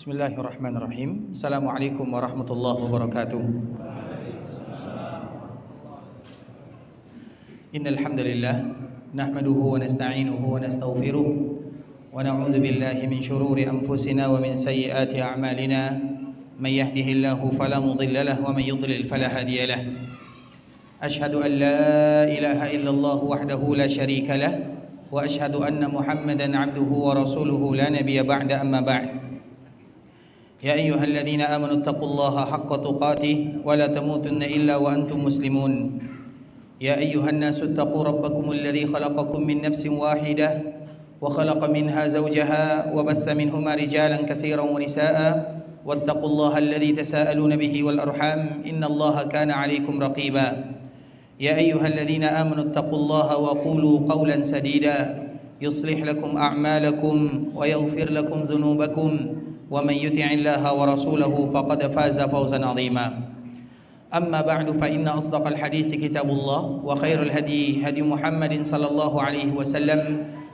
Bismillahirrahmanirrahim. Assalamualaikum warahmatullahi wabarakatuh. Innal hamdalillah nahmaduhu wa nasta'inuhu wa nastaghfiruh wa na'udzu billahi min shururi anfusina wa min sayyiati a'malina. Man yahdihillahu fala mudilla lahu wa man yudlil fala hadiya lahu. Ashhadu an la ilaha illallah wahdahu la syarika lahu wa ashhadu anna Muhammadan 'abduhu wa rasuluhu la nabiyya ba'da amma ba'd. يا أيها الذين آمنوا اتقوا الله حق تقاته ولا تموتن إلا وأنتم مسلمون يا أيها الناس اتقوا ربكم الذي خلقكم من نفس واحدة وخلق منها زوجها وبث منهما رجالا كثيرا ونساء واتقوا الله الذي تساءلون به والأرحام إن الله كان عليكم رقيبا يا أيها الذين آمنوا اتقوا الله وقولوا قولا سديدا يصلح لكم أعمالكم ويغفر لكم ذنوبكم ومن يطع الله ورسوله فقد فاز فوزا عظيما أما بعد فإن أصدق الحديث كتاب الله وخير الهدي هدي محمد صلى الله عليه وسلم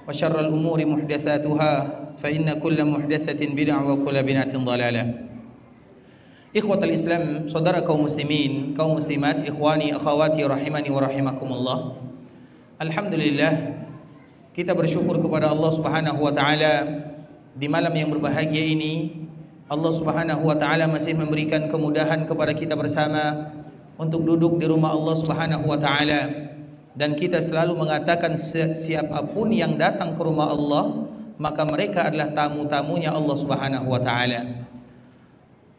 وشر الأمور محدثاتها فإن كل محدثة بدعة وكل بدعة ضلالة. إخوة الإسلام, saudara kaum muslimin, kaum muslimat, ikhwani akhwati rahimani wa rahimakumullah. Alhamdulillah, kita bersyukur kepada Allah Subhanahu wa taala. Di malam yang berbahagia ini, Allah Subhanahu wa taala masih memberikan kemudahan kepada kita bersama untuk duduk di rumah Allah Subhanahu wa taala, dan kita selalu mengatakan siapapun yang datang ke rumah Allah maka mereka adalah tamu-tamunya Allah Subhanahu wa taala.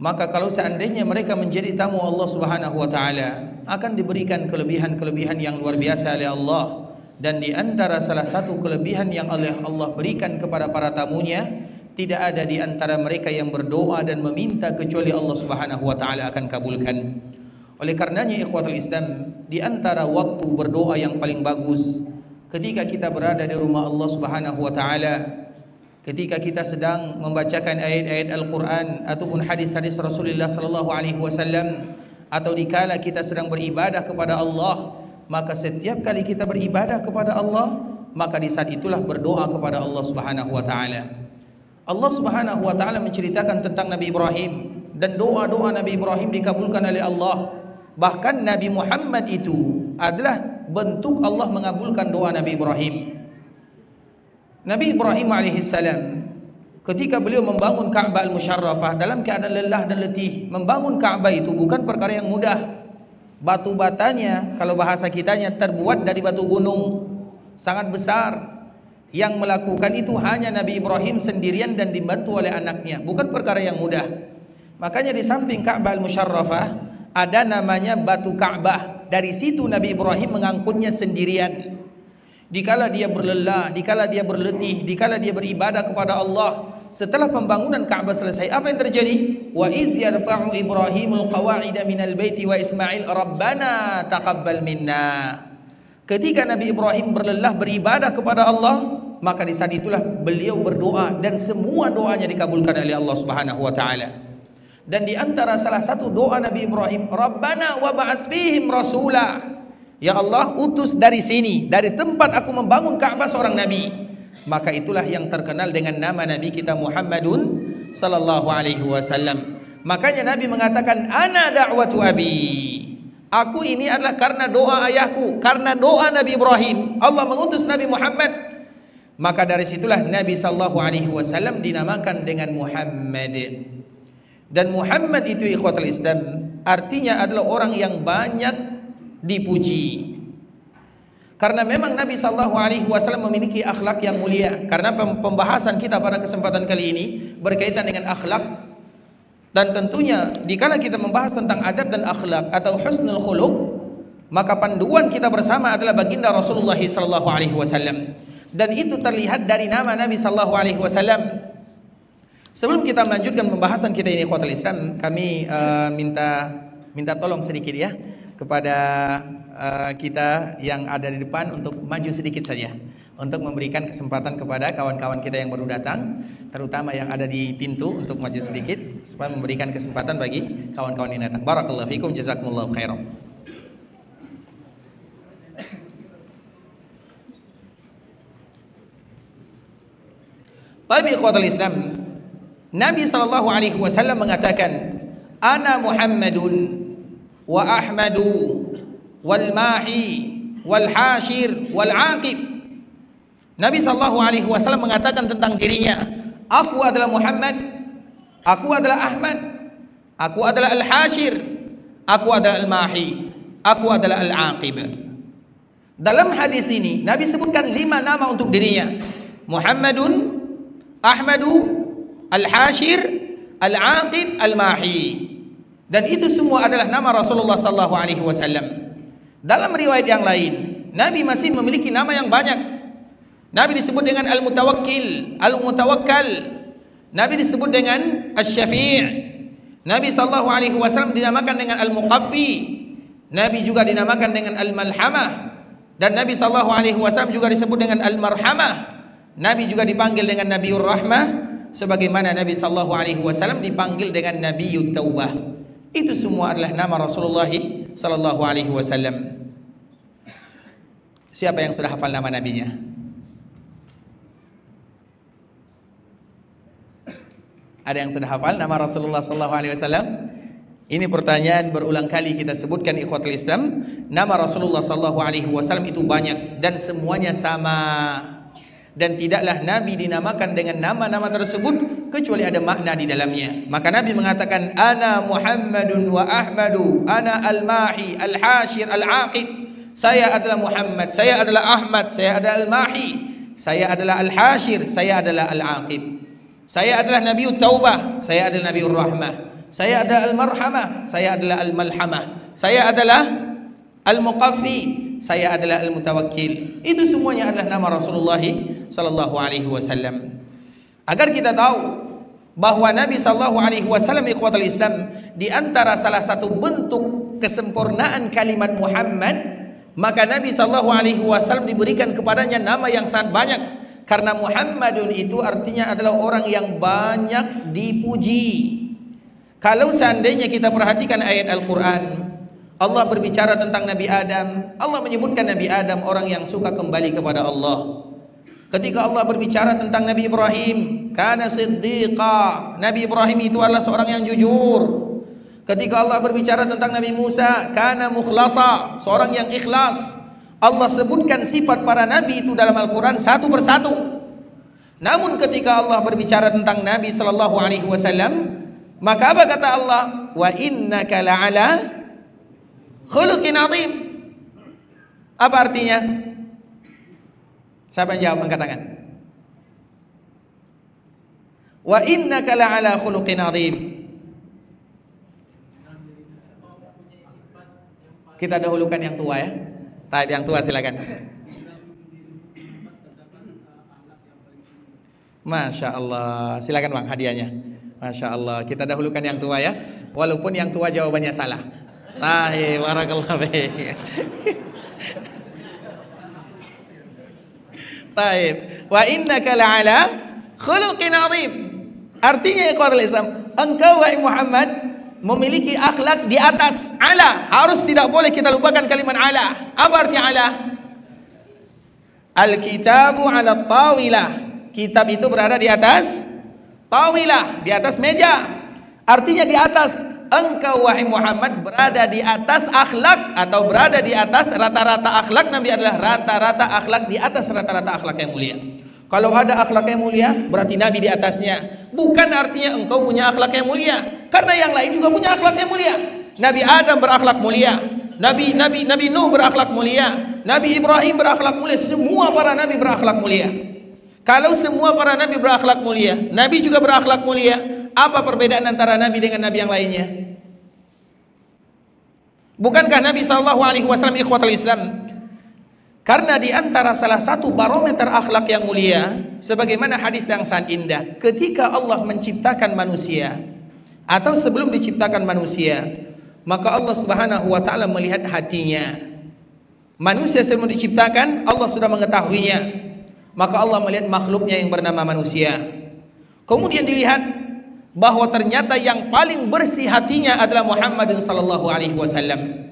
Maka kalau seandainya mereka menjadi tamu Allah Subhanahu wa taala, akan diberikan kelebihan-kelebihan yang luar biasa oleh Allah. Dan di antara salah satu kelebihan yang Allah berikan kepada para tamunya, tidak ada di antara mereka yang berdoa dan meminta kecuali Allah Subhanahu wa taala akan kabulkan. Oleh karenanya ikhwatul Islam, di antara waktu berdoa yang paling bagus ketika kita berada di rumah Allah Subhanahu wa taala, ketika kita sedang membacakan ayat-ayat Al-Qur'an ataupun hadis-hadis Rasulullah sallallahu alaihi wasallam, atau dikala kita sedang beribadah kepada Allah, maka setiap kali kita beribadah kepada Allah, maka di saat itulah berdoa kepada Allah Subhanahu wa taala. Allah Subhanahu wa taala menceritakan tentang Nabi Ibrahim, dan doa-doa Nabi Ibrahim dikabulkan oleh Allah. Bahkan Nabi Muhammad itu adalah bentuk Allah mengabulkan doa Nabi Ibrahim. Nabi Ibrahim alaihissalam, ketika beliau membangun Ka'bah al-Musyarrafah dalam keadaan lelah dan letih, membangun Ka'bah itu bukan perkara yang mudah. Batu batanya, kalau bahasa kitanya, terbuat dari batu gunung sangat besar. Yang melakukan itu hanya Nabi Ibrahim sendirian dan dibantu oleh anaknya, bukan perkara yang mudah. Makanya di samping Ka'bah al-Musyarrafah ada namanya batu Ka'bah. Dari situ Nabi Ibrahim mengangkutnya sendirian. Dikala dia berlelah, dikala dia berletih, dikala dia beribadah kepada Allah. Setelah pembangunan Ka'bah selesai, apa yang terjadi? Wa idz yarfa'u Ibrahimul qawa'ida minal baiti wa Ismail rabbana taqabbal minna. Ketika Nabi Ibrahim berlelah beribadah kepada Allah, maka di saat itulah beliau berdoa, dan semua doanya dikabulkan oleh Allah Subhanahu wa taala. Dan di antara salah satu doa Nabi Ibrahim, rabbana wa ba'ats fihim rasula. Ya Allah, utus dari sini, dari tempat aku membangun Ka'bah, seorang nabi. Maka itulah yang terkenal dengan nama Nabi kita Muhammadun sallallahu alaihi wasallam. Makanya Nabi mengatakan, ana da'watu abi. Aku ini adalah karena doa ayahku, karena doa Nabi Ibrahim Allah mengutus Nabi Muhammad. Maka dari situlah Nabi sallallahu alaihi wasallam dinamakan dengan Muhammad. Dan Muhammad itu ikhwatul Islam artinya adalah orang yang banyak dipuji. Karena memang Nabi sallallahu alaihi wasallam memiliki akhlak yang mulia. Karena pembahasan kita pada kesempatan kali ini berkaitan dengan akhlak. Dan tentunya dikala kita membahas tentang adab dan akhlak atau husnul khuluq, maka panduan kita bersama adalah baginda Rasulullah sallallahu alaihi wasallam. Dan itu terlihat dari nama Nabi sallallahu alaihi wasallam. Sebelum kita melanjutkan pembahasan kita ini ikhwatul Islam, kami minta tolong sedikit ya kepada kita yang ada di depan untuk maju sedikit saja, untuk memberikan kesempatan kepada kawan-kawan kita yang baru datang, terutama yang ada di pintu, untuk maju sedikit supaya memberikan kesempatan bagi kawan-kawan yang datang. Barakallahu fikum, jazakumullahu khairan. Tapi ikhwatul Islam, Nabi sallallahu alaihi wasallam mengatakan, "Ana Muhammadun wa Ahmadu wal mahi wal hashir wal aqib." Nabi sallallahu alaihi wasallam mengatakan tentang dirinya, aku adalah Muhammad, aku adalah Ahmad, aku adalah al-hashir, aku adalah al-mahi, aku adalah al-aqib. Dalam hadis ini Nabi sebutkan 5 nama untuk dirinya: Muhammadun, Ahmadu, al-hashir, al-aqib, al-mahi. Dan itu semua adalah nama Rasulullah sallallahu alaihi wasallam. Dalam riwayat yang lain, Nabi masih memiliki nama yang banyak. Nabi disebut dengan al-mutawakkil, al-mutawakkal. Nabi disebut dengan asy-syafi'. Nabi sallallahu alaihi wasallam dinamakan dengan al-muqaffi. Nabi juga dinamakan dengan al-malhamah. Dan Nabi sallallahu alaihi wasallam juga disebut dengan al-marhamah. Nabi juga dipanggil dengan Nabiur Rahmah, sebagaimana Nabi sallallahu alaihi wasallam dipanggil dengan Nabiut Taubah. Itu semua adalah nama Rasulullah sallallahu alaihi wasallam. Siapa yang sudah hafal nama nabinya? Ada yang sudah hafal nama Rasulullah sallallahu alaihi wasallam? Ini pertanyaan berulang kali kita sebutkan, ikhwatul Islam. Nama Rasulullah sallallahu alaihi wasallam itu banyak dan semuanya sama. Dan tidaklah Nabi dinamakan dengan nama-nama tersebut kecuali ada makna di dalamnya. Maka Nabi mengatakan, "Ana Muhammadun wa Ahmadu, ana al-mahi, al-hashir, al-aqib." Saya adalah Muhammad, saya adalah Ahmad, saya adalah al-mahi, saya adalah al-hashir, saya adalah al-aqib. Saya adalah Nabiut Taubah, saya adalah Nabiur Rahmah, saya adalah al-marhamah, saya adalah al-malhamah, saya adalah al-muqaffi, saya adalah al-mutawakkil. Itu semuanya adalah nama Rasulullah sallallahu alaihi wasallam. Agar kita tahu bahwa Nabi sallallahu alaihi wasallam, ikhwatul Islam, di antara salah satu bentuk kesempurnaan kalimat Muhammad, maka Nabi sallallahu alaihi wasallam diberikan kepadanya nama yang sangat banyak. Karena Muhammadun itu artinya adalah orang yang banyak dipuji. Kalau seandainya kita perhatikan ayat Al-Quran, Allah berbicara tentang Nabi Adam. Allah menyebutkan Nabi Adam orang yang suka kembali kepada Allah. Ketika Allah berbicara tentang Nabi Ibrahim, kana siddiqa, Nabi Ibrahim itu adalah seorang yang jujur. Ketika Allah berbicara tentang Nabi Musa, kana mukhlasa, seorang yang ikhlas. Allah sebutkan sifat para nabi itu dalam Al-Quran satu persatu. Namun ketika Allah berbicara tentang Nabi sallallahu alaihi wasallam, maka apa kata Allah? Wa innaka la'ala khuluqin azim. Apa artinya? Siapa yang jawab, angkat tangan. Wa innaka la'ala khuluqin azim. Kita dahulukan yang tua ya. Taib yang tua silakan. Masya Allah, silakan bang hadiahnya. Masya Allah, kita dahulukan yang tua ya. Walaupun yang tua jawabannya salah. Taib, barakallahu fiik. Taib. Wa innaka la'ala khuluqin azim. Artinya ikhwatul Islam, engkau wahai Muhammad memiliki akhlak di atas ala. Harus tidak boleh kita lupakan kalimat ala. Apa arti ala? Al-kitabu ala tawilah. Kitab itu berada di atas tawilah, di atas meja. Artinya di atas. Engkau wahai Muhammad berada di atas akhlak, atau berada di atas rata-rata akhlak. Nabi adalah rata-rata akhlak, di atas rata-rata akhlak yang mulia. Kalau ada akhlak yang mulia, berarti Nabi di atasnya. Bukan artinya engkau punya akhlak yang mulia, karena yang lain juga punya akhlak yang mulia. Nabi Adam berakhlak mulia, Nabi Nuh berakhlak mulia, Nabi Ibrahim berakhlak mulia. Semua para nabi berakhlak mulia. Kalau semua para nabi berakhlak mulia, Nabi juga berakhlak mulia, apa perbedaan antara Nabi dengan Nabi yang lainnya? Bukankah Nabi SAW ikhwatul Islam? Karena di antara salah satu barometer akhlak yang mulia, sebagaimana hadis yang sangat indah, ketika Allah menciptakan manusia atau sebelum diciptakan manusia, maka Allah Subhanahu wa taala melihat hatinya. Manusia sebelum diciptakan Allah sudah mengetahuinya. Maka Allah melihat makhluknya yang bernama manusia. Kemudian dilihat bahwa ternyata yang paling bersih hatinya adalah Muhammadun sallallahu alaihi wasallam.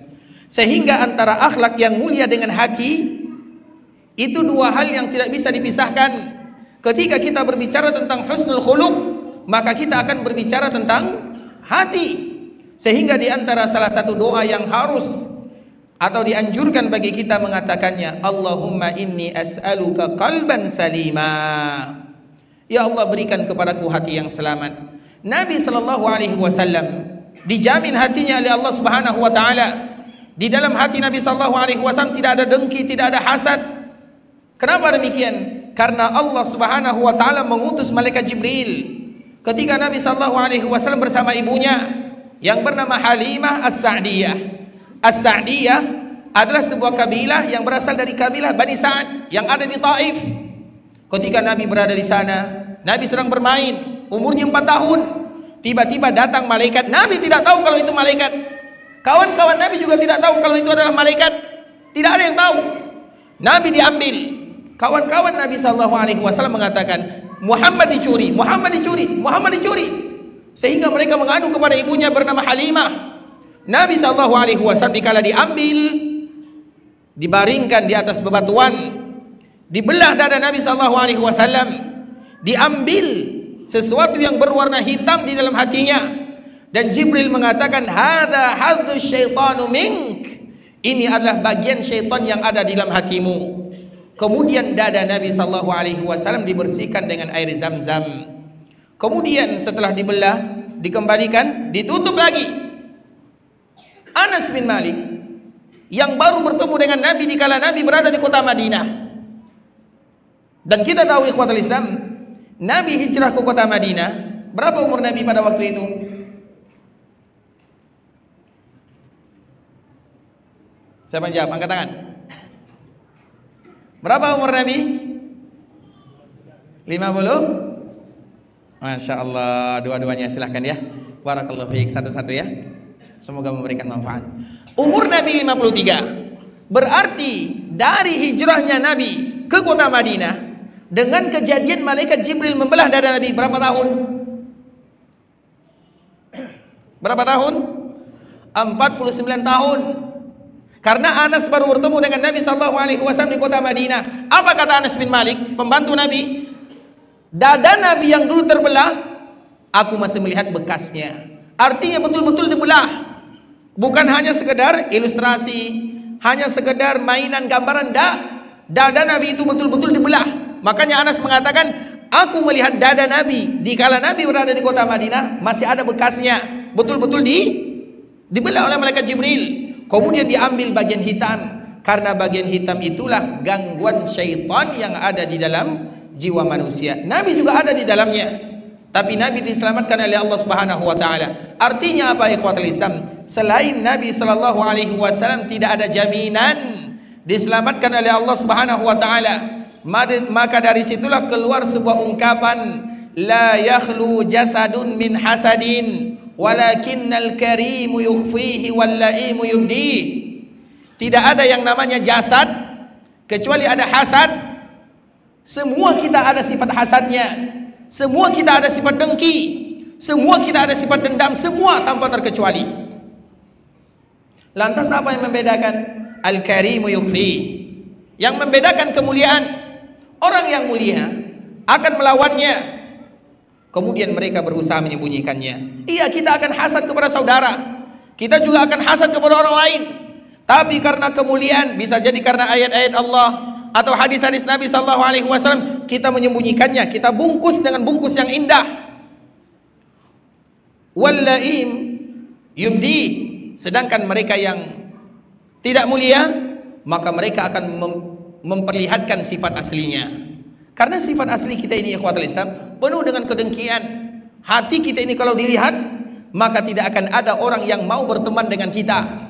Sehingga antara akhlak yang mulia dengan hati itu dua hal yang tidak bisa dipisahkan. Ketika kita berbicara tentang husnul khuluq, maka kita akan berbicara tentang hati. Sehingga di antara salah satu doa yang harus atau dianjurkan bagi kita mengatakannya, Allahumma inni as'aluka qalban salima. Ya Allah, berikan kepadaku hati yang selamat. Nabi SAW dijamin hatinya oleh Allah Subhanahu wa taala. Di dalam hati Nabi SAW tidak ada dengki, tidak ada hasad. Kenapa demikian? Karena Allah Subhanahu wa taala mengutus malaikat Jibril ketika Nabi SAW bersama ibunya yang bernama Halimah As-Sa'diyah. As-Sa'diyah adalah sebuah kabilah yang berasal dari kabilah Bani Sa'ad yang ada di Taif. Ketika Nabi berada di sana, Nabi sedang bermain, umurnya 4 tahun. Tiba-tiba datang malaikat. Nabi tidak tahu kalau itu malaikat. Kawan-kawan Nabi juga tidak tahu kalau itu adalah malaikat. Tidak ada yang tahu. Nabi diambil. Kawan-kawan Nabi SAW mengatakan, Muhammad dicuri, Muhammad dicuri, Muhammad dicuri. Sehingga mereka mengadu kepada ibunya bernama Halimah. Nabi SAW dikala diambil, dibaringkan di atas bebatuan, dibelah dada Nabi SAW, diambil sesuatu yang berwarna hitam di dalam hatinya, dan Jibril mengatakan, hada hadzu syaitanu mink, ini adalah bagian syaitan yang ada di dalam hatimu. Kemudian dada Nabi SAW dibersihkan dengan air Zam-Zam. Kemudian setelah dibelah, dikembalikan, ditutup lagi. Anas bin Malik yang baru bertemu dengan Nabi dikala Nabi berada di kota Madinah. Dan kita tahu ikhwatul Islam, Nabi hijrah ke kota Madinah. Berapa umur Nabi pada waktu itu? Siapa yang jawab? Angkat tangan. Berapa umur Nabi? 50? Masya Allah, dua-duanya silahkan ya. Barakallahu fiik, satu-satu ya. Semoga memberikan manfaat. Umur Nabi 53. Berarti dari hijrahnya Nabi ke kota Madinah dengan kejadian malaikat Jibril membelah dada Nabi, berapa tahun? Berapa tahun? 49 tahun. Karena Anas baru bertemu dengan Nabi SAW di kota Madinah. Apa kata Anas bin Malik, pembantu Nabi? Dada Nabi yang dulu terbelah, aku masih melihat bekasnya. Artinya betul-betul dibelah. Bukan hanya sekedar ilustrasi, hanya sekedar mainan gambaran, dada Nabi itu betul-betul dibelah. Makanya Anas mengatakan, aku melihat dada Nabi dikala Nabi berada di kota Madinah, masih ada bekasnya. Betul-betul dibelah oleh malaikat Jibril. Kemudian diambil bagian hitam, karena bagian hitam itulah gangguan syaitan yang ada di dalam jiwa manusia. Nabi juga ada di dalamnya, tapi Nabi diselamatkan oleh Allah Subhanahu wa taala. Artinya apa ikhwatul Islam? Selain Nabi sallallahu alaihi wasallam tidak ada jaminan diselamatkan oleh Allah Subhanahu wa taala. Maka dari situlah keluar sebuah ungkapan, la yakhlu jasadun min hasadin walakinnal karimu yukhfihi wal laimu yubdi. Tidak ada yang namanya jasad kecuali ada hasad. Semua kita ada sifat hasadnya, semua kita ada sifat dengki, semua kita ada sifat dendam, semua tanpa terkecuali. Lantas apa yang membedakan? Al-Karimu yukhfi. Yang membedakan kemuliaan, orang yang mulia akan melawannya, kemudian mereka berusaha menyembunyikannya. Iya, kita akan hasad kepada saudara, kita juga akan hasad kepada orang lain. Tapi karena kemuliaan, bisa jadi karena ayat-ayat Allah atau hadis-hadis Nabi SAW, kita menyembunyikannya, kita bungkus dengan bungkus yang indah. Wallaim yubdi. Sedangkan mereka yang tidak mulia, maka mereka akan memperlihatkan sifat aslinya. Karena sifat asli kita ini ikhwatul Islam penuh dengan kedengkian. Hati kita ini kalau dilihat, maka tidak akan ada orang yang mau berteman dengan kita.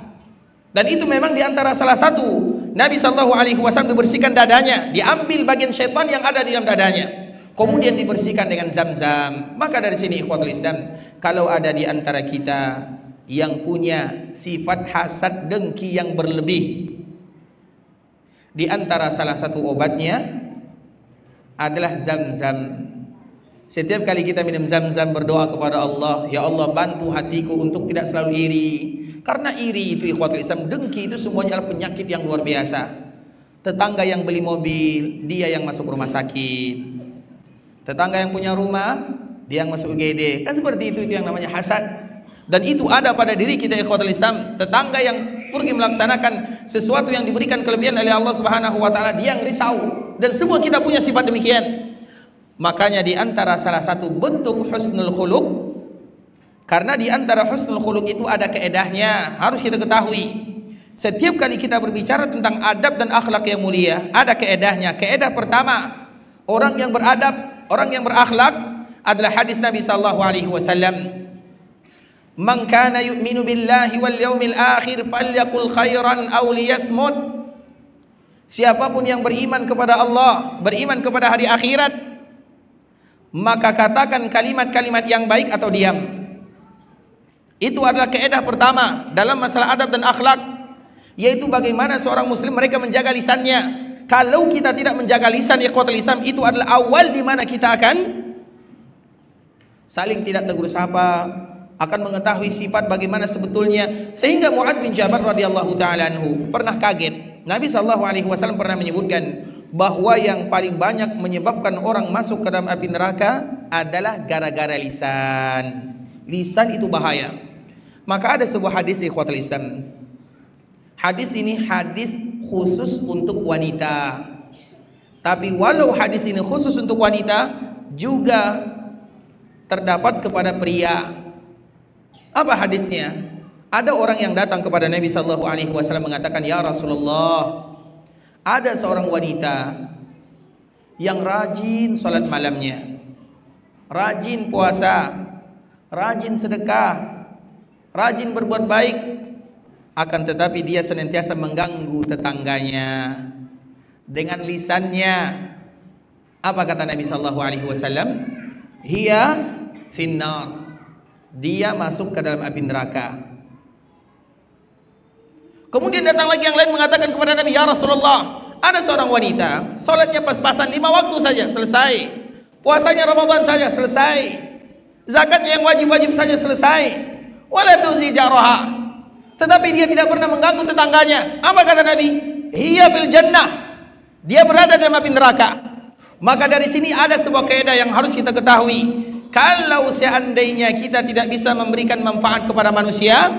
Dan itu memang diantara salah satu Nabi SAW dibersihkan dadanya, diambil bagian syaitan yang ada di dalam dadanya, kemudian dibersihkan dengan Zam-Zam. Maka dari sini ikhwatul Islam, kalau ada di antara kita yang punya sifat hasad dengki yang berlebih, di antara salah satu obatnya adalah Zam-Zam. Setiap kali kita minum Zam-Zam, berdoa kepada Allah, ya Allah bantu hatiku untuk tidak selalu iri. Karena iri itu ikhwatul Islam, dengki itu semuanya adalah penyakit yang luar biasa. Tetangga yang beli mobil, dia yang masuk rumah sakit. Tetangga yang punya rumah, dia yang masuk UGD. Kan seperti itu yang namanya hasad. Dan itu ada pada diri kita ikhwatul Islam. Tetangga yang pergi melaksanakan sesuatu yang diberikan kelebihan oleh Allah Subhanahu wa taala, dia yang risau. Dan semua kita punya sifat demikian. Makanya di antara salah satu bentuk husnul khuluq, karena di antara husnul khuluq itu ada kaedahnya, harus kita ketahui. Setiap kali kita berbicara tentang adab dan akhlak yang mulia, ada kaedahnya. Kaedah pertama, orang yang beradab, orang yang berakhlak adalah hadis Nabi sallallahu alaihi wasallam. Man kana yu'minu billahi wal yaumil akhir falyaqul khairan aw liyasmut. Siapapun yang beriman kepada Allah, beriman kepada hari akhirat, maka katakan kalimat-kalimat yang baik atau diam. Itu adalah kaedah pertama dalam masalah adab dan akhlak, yaitu bagaimana seorang muslim mereka menjaga lisannya. Kalau kita tidak menjaga lisan ikhwatul Islam, itu adalah awal di mana kita akan saling tidak tegur sapa, akan mengetahui sifat bagaimana sebetulnya. Sehingga Mu'adz bin Jabal radhiyallahu taala anhu pernah kaget. Nabi sallallahu alaihi wasallam pernah menyebutkan bahwa yang paling banyak menyebabkan orang masuk ke dalam api neraka adalah gara-gara lisan. Lisan itu bahaya. Maka ada sebuah hadis ikhwatul Islam. Hadis ini hadis khusus untuk wanita. Tapi walau hadis ini khusus untuk wanita, juga terdapat kepada pria. Apa hadisnya? Ada orang yang datang kepada Nabi sallallahu alaihi wasallam mengatakan, "Ya Rasulullah, ada seorang wanita yang rajin salat malamnya, rajin puasa, rajin sedekah, rajin berbuat baik, akan tetapi dia senantiasa mengganggu tetangganya dengan lisannya." Apa kata Nabi sallallahu alaihi wasallam? "Hiya finnar." Dia masuk ke dalam api neraka. Kemudian datang lagi yang lain mengatakan kepada Nabi, "Ya Rasulullah, ada seorang wanita, salatnya pas-pasan 5 waktu saja selesai, puasanya Ramadan saja selesai, zakatnya yang wajib-wajib saja selesai, wala tuzi jaraha, tetapi dia tidak pernah mengganggu tetangganya." Apa kata Nabi? "Hiya fil jannah." Dia berada dalam api neraka. Maka dari sini ada sebuah kaidah yang harus kita ketahui. Kalau seandainya kita tidak bisa memberikan manfaat kepada manusia,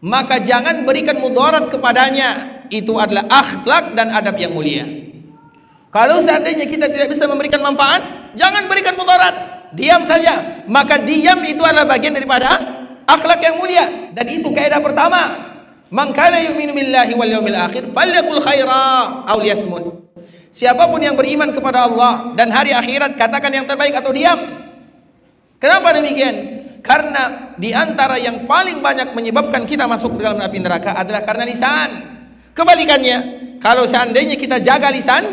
maka jangan berikan mudarat kepadanya. Itu adalah akhlak dan adab yang mulia. Kalau seandainya kita tidak bisa memberikan manfaat, jangan berikan mudarat, diam saja. Maka diam itu adalah bagian daripada akhlak yang mulia. Dan itu kaidah pertama. Man kana yu'minu billahi wal yaumil akhir falyaqul khaira aw liyasmut. Siapapun yang beriman kepada Allah dan hari akhirat, katakan yang terbaik atau diam. Kenapa demikian? Karena di antara yang paling banyak menyebabkan kita masuk ke dalam api neraka adalah karena lisan. Kebalikannya, kalau seandainya kita jaga lisan,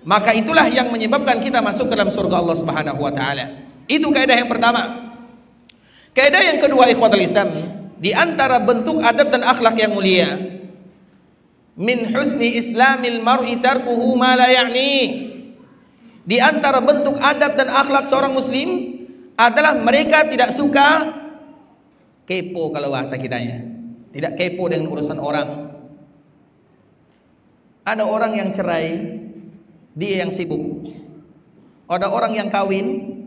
maka itulah yang menyebabkan kita masuk ke dalam surga Allah Subhanahu wa taala. Itu kaidah yang pertama. Kaidah yang kedua ikhwatul Islam, di antara bentuk adab dan akhlak yang mulia, min husni islamil mar'i tarkuhu ma la ya'ni. Di antara bentuk adab dan akhlak seorang muslim adalah mereka tidak suka kepo, kalau bahasa kita ya. Tidak kepo dengan urusan orang. Ada orang yang cerai, dia yang sibuk. Ada orang yang kawin,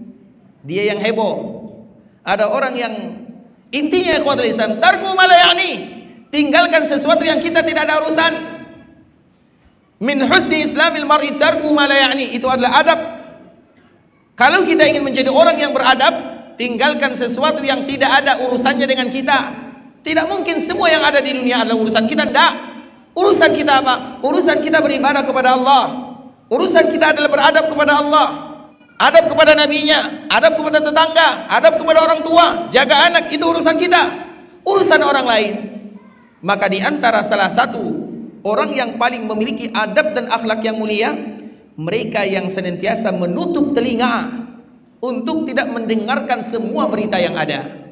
dia yang heboh. Ada orang yang intinya ikhwatul Islam, tarku ma la ya'ni, tinggalkan sesuatu yang kita tidak ada urusan. Min husni islamil mar'i tarku ma la ya'ni, itu adalah adab. Kalau kita ingin menjadi orang yang beradab, tinggalkan sesuatu yang tidak ada urusannya dengan kita. Tidak mungkin semua yang ada di dunia adalah urusan kita. Tidak. Urusan kita apa? Urusan kita beribadah kepada Allah. Urusan kita adalah beradab kepada Allah, adab kepada nabinya, adab kepada tetangga, adab kepada orang tua, jaga anak, itu urusan kita. Urusan orang lain. Maka di antara salah satu orang yang paling memiliki adab dan akhlak yang mulia, mereka yang senantiasa menutup telinga untuk tidak mendengarkan semua berita yang ada.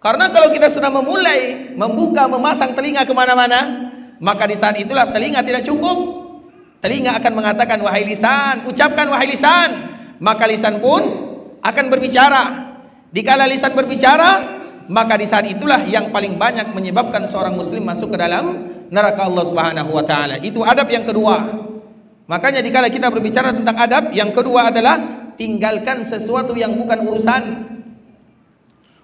Karena kalau kita sudah memulai membuka, memasang telinga kemana-mana, maka di saat itulah telinga tidak cukup. Telinga akan mengatakan, wahai lisan, ucapkan wahai lisan. Maka lisan pun akan berbicara. Dikala lisan berbicara, maka di saat itulah yang paling banyak menyebabkan seorang muslim masuk ke dalam neraka Allah Subhanahu wa taala. Itu adab yang kedua. Makanya dikala kita berbicara tentang adab, yang kedua adalah tinggalkan sesuatu yang bukan urusan.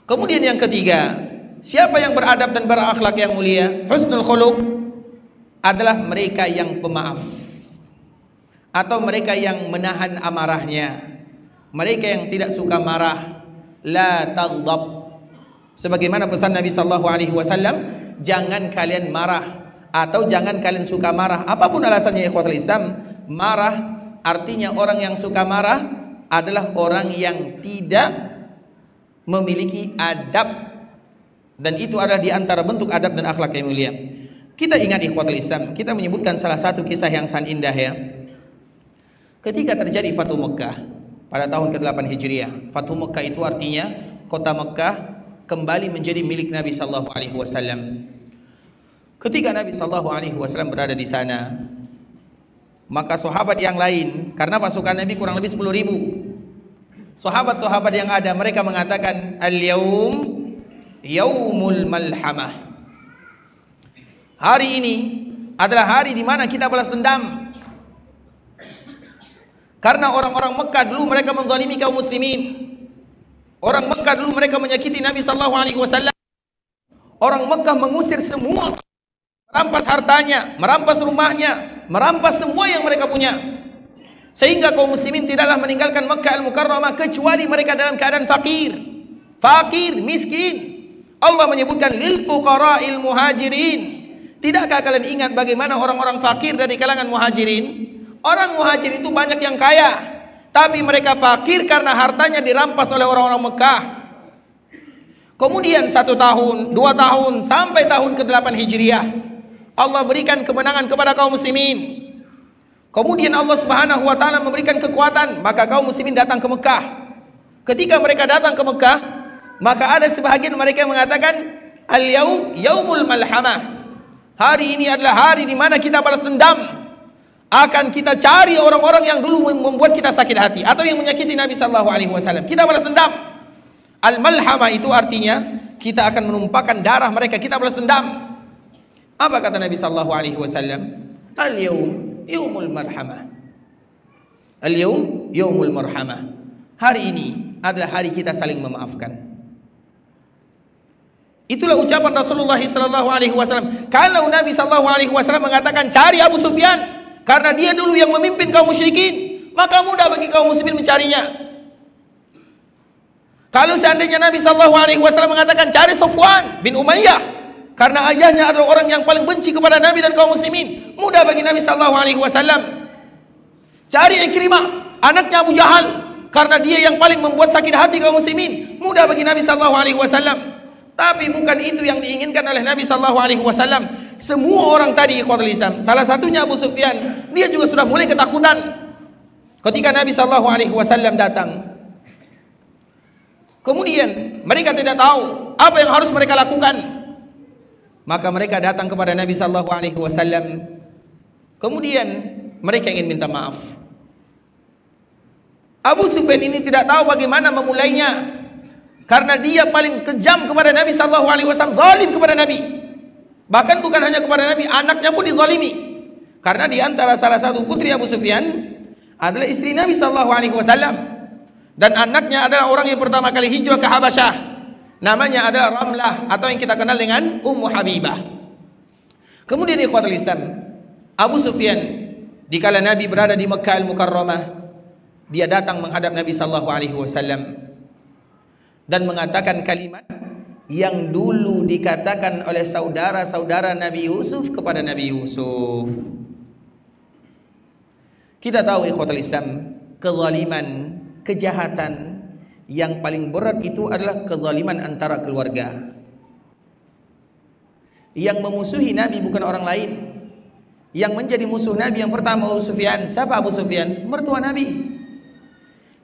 Kemudian yang ketiga, siapa yang beradab dan berakhlak yang mulia, husnul khuluq, adalah mereka yang pemaaf, atau mereka yang menahan amarahnya, mereka yang tidak suka marah. La taghdab, sebagaimana pesan Nabi sallallahu alaihi wasallam, jangan kalian marah atau jangan kalian suka marah. Apapun alasannya ikhwatul Islam, marah artinya orang yang suka marah adalah orang yang tidak memiliki adab, dan itu adalah di antara bentuk adab dan akhlak yang mulia. Kita ingat ikhwatul Islam, kita menyebutkan salah satu kisah yang sangat indah ya. Ketika terjadi Fatu Mekkah pada tahun ke-8 Hijriah. Fatu Mekkah itu artinya kota Mekkah kembali menjadi milik Nabi sallallahu alaihi wasallam. Ketika Nabi sallallahu alaihi wasallam berada di sana, maka sahabat yang lain, karena pasukan Nabi kurang lebih 10.000, sahabat-sahabat yang ada, mereka mengatakan, al-yaum yaumul malhamah. Hari ini adalah hari di mana kita balas dendam. Karena orang-orang Mekah dulu mereka menzalimi kaum muslimin. Orang Mekah dulu mereka menyakiti Nabi sallallahu alaihi wasallam. Orang Mekah mengusir semua, merampas hartanya, merampas rumahnya, merampas semua yang mereka punya. Sehingga kaum muslimin tidaklah meninggalkan Mekah Al-Mukarramah kecuali mereka dalam keadaan fakir. Fakir, miskin. Allah menyebutkan lil fuqara'il muhajirin. Tidakkah kalian ingat bagaimana orang-orang fakir dari kalangan muhajirin? Orang muhajir itu banyak yang kaya, tapi mereka fakir karena hartanya dirampas oleh orang-orang Mekah. Kemudian 1 tahun, 2 tahun, sampai tahun ke-8 Hijriah, Allah berikan kemenangan kepada kaum muslimin. Kemudian Allah Subhanahu wa taala memberikan kekuatan, maka kaum muslimin datang ke Mekah. Ketika mereka datang ke Mekah, maka ada sebahagian mereka yang mengatakan, al-yaum yaumul malhamah. Hari ini adalah hari di mana kita balas dendam. Akan kita cari orang-orang yang dulu membuat kita sakit hati atau yang menyakiti Nabi sallallahu alaihi wasallam. Kita balas dendam. Al-malhamah itu artinya kita akan menumpahkan darah mereka, kita balas dendam. Apa kata Nabi sallallahu alaihi wasallam? Al-yaum yaumul marhamah. Al-yaum yaumul marhamah. Hari ini adalah hari kita saling memaafkan. Itulah ucapan Rasulullah sallallahu alaihi wasallam. Kalau Nabi sallallahu alaihi wasallam mengatakan cari Abu Sufyan karena dia dulu yang memimpin kaum musyrikin, maka mudah bagi kaum muslimin mencarinya. Kalau seandainya Nabi sallallahu alaihi wasallam mengatakan cari Safwan bin Umayyah karena ayahnya adalah orang yang paling benci kepada Nabi dan kaum muslimin, mudah bagi Nabi sallallahu alaihi wasallam. Cari Ikrimah, anaknya Abu Jahal, karena dia yang paling membuat sakit hati kaum muslimin, mudah bagi Nabi sallallahu alaihi wasallam. Tapi bukan itu yang diinginkan oleh Nabi sallallahu alaihi wasallam. Semua orang tadi ikhwatul Islam, salah satunya Abu Sufyan, dia juga sudah mulai ketakutan ketika Nabi sallallahu alaihi wasallam datang. Kemudian mereka tidak tahu apa yang harus mereka lakukan. Maka mereka datang kepada Nabi sallallahu alaihi wasallam. Kemudian mereka ingin minta maaf. Abu Sufyan ini tidak tahu bagaimana memulainya, karena dia paling kejam kepada Nabi sallallahu alaihi wasallam, zalim kepada Nabi. Bahkan bukan hanya kepada Nabi, anaknya pun dizalimi. Karena di antara salah satu putri Abu Sufyan adalah istri Nabi sallallahu alaihi wasallam, dan anaknya adalah orang yang pertama kali hijrah ke Habasyah. Namanya adalah Ramlah, atau yang kita kenal dengan Ummu Habibah. Kemudian ikhwatul Islam, Abu Sufyan dikala Nabi berada di Mekkah Al-Mukarramah, dia datang menghadap Nabi sallallahu alaihi wasallam dan mengatakan kalimat yang dulu dikatakan oleh saudara-saudara Nabi Yusuf kepada Nabi Yusuf. Kita tahu ikhwatul Islam, kezaliman, kejahatan yang paling berat itu adalah kezaliman antara keluarga. Yang memusuhi Nabi bukan orang lain. Yang menjadi musuh Nabi yang pertama Abu Sufyan. Siapa Abu Sufyan? Mertua Nabi.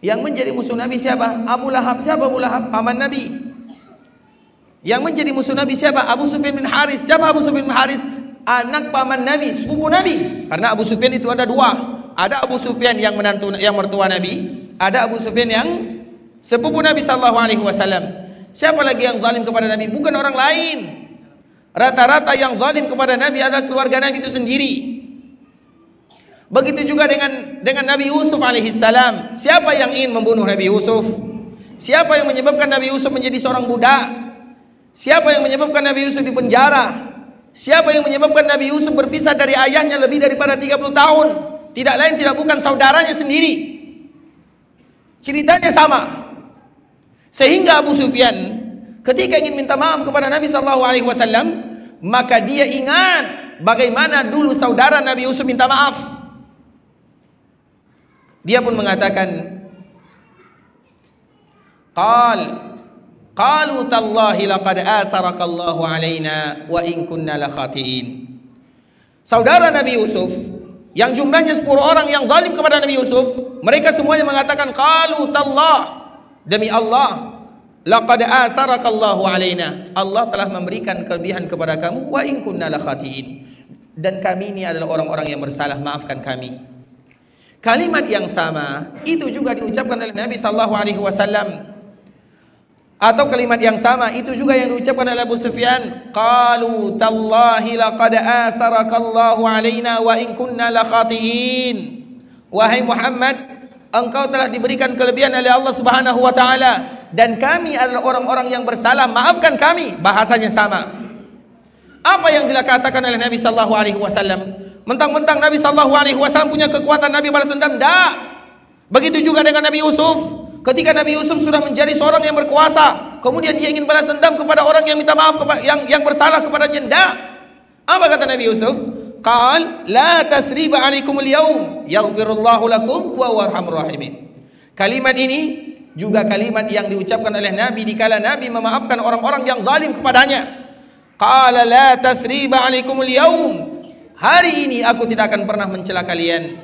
Yang menjadi musuh Nabi siapa? Abu Lahab. Siapa Abu Lahab? Paman Nabi. Yang menjadi musuh Nabi siapa? Abu Sufyan bin Haris. Siapa Abu Sufyan bin Haris? Anak paman Nabi, sepupu Nabi. Karena Abu Sufyan itu ada dua. Ada Abu Sufyan yang menantu, yang mertua Nabi. Ada Abu Sufyan yang sepupu Nabi sallallahu alaihi wasallam. Siapa lagi yang zalim kepada Nabi? Bukan orang lain. Rata-rata yang zalim kepada Nabi adalah keluarga Nabi itu sendiri. Begitu juga dengan Nabi Yusuf alaihissalam. Siapa yang ingin membunuh Nabi Yusuf? Siapa yang menyebabkan Nabi Yusuf menjadi seorang budak? Siapa yang menyebabkan Nabi Yusuf dipenjara? Siapa yang menyebabkan Nabi Yusuf berpisah dari ayahnya lebih daripada 30 tahun? Tidak lain tidak bukan saudaranya sendiri. Ceritanya sama. Sehingga Abu Sufyan ketika ingin minta maaf kepada Nabi SAW, maka dia ingat bagaimana dulu saudara Nabi Yusuf minta maaf. Dia pun mengatakan, qalu tallahi laqad asarakallahu alaina wa in kunna la khatiin. Saudara Nabi Yusuf yang jumlahnya 10 orang yang zalim kepada Nabi Yusuf, mereka semuanya mengatakan qalu tallah, demi Allah, laqad asarakallahu alaina, Allah telah memberikan kelebihan kepada kamu, wa in kunna la khatiin, dan kami ini adalah orang-orang yang bersalah, maafkan kami. Kalimat yang sama itu juga diucapkan oleh Nabi SAW. Atau kalimat yang sama itu juga yang diucapkan oleh Abu Sufyan. Qalu tallahi laqad asarakallahu alaina wa in kunna la khatiin. Wahai Muhammad, engkau telah diberikan kelebihan oleh Allah Subhanahu wa taala dan kami adalah orang-orang yang bersalah, maafkan kami. Bahasanya sama. Apa yang dikatakan oleh Nabi sallallahu alaihi wasallam? Mentang-mentang Nabi SAW punya kekuatan Nabi balas dendam? Tidak. Begitu juga dengan Nabi Yusuf. Ketika Nabi Yusuf sudah menjadi seorang yang berkuasa, kemudian dia ingin balas dendam kepada orang yang minta maaf, yang bersalah kepadanya? Tidak. Apa kata Nabi Yusuf? Qal la tasriba alaikumul yaum yaghfirullahu lakum wa huwa arhamur rahimin. Kalimat ini juga kalimat yang diucapkan oleh Nabi dikala Nabi memaafkan orang-orang yang zalim kepadanya. Qala la tasriba alaikumul yaum. Hari ini aku tidak akan pernah mencela kalian.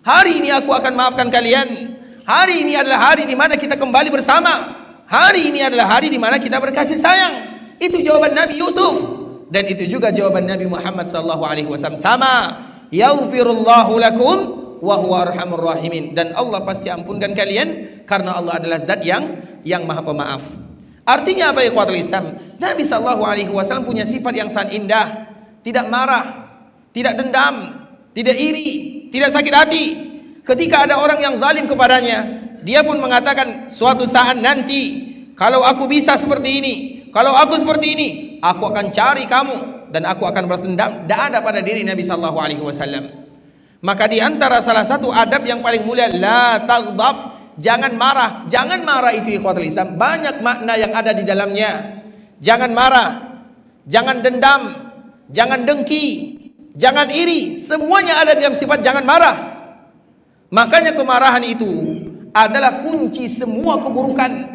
Hari ini aku akan maafkan kalian. Hari ini adalah hari di mana kita kembali bersama. Hari ini adalah hari di mana kita berkasih sayang. Itu jawaban Nabi Yusuf. Dan itu juga jawaban Nabi Muhammad SAW. Sama. Yaghfirullahu lakum wa huwa arhamur rahimin. Dan Allah pasti ampunkan kalian karena Allah adalah zat yang maha pemaaf. Artinya apa ya ikhwatul Islam? Nabi SAW punya sifat yang sangat indah. Tidak marah, tidak dendam, tidak iri, tidak sakit hati. Ketika ada orang yang zalim kepadanya, dia pun mengatakan suatu saat nanti kalau aku bisa seperti ini, kalau aku seperti ini, aku akan cari kamu dan aku akan balas dendam. Tidak ada pada diri Nabi SAW. Maka di antara salah satu adab yang paling mulia, la taghdab, jangan marah. Jangan marah itu ikhwatul Islam banyak makna yang ada di dalamnya. Jangan marah, jangan dendam, jangan dengki, jangan iri, semuanya ada dalam sifat jangan marah. Makanya kemarahan itu adalah kunci semua keburukan.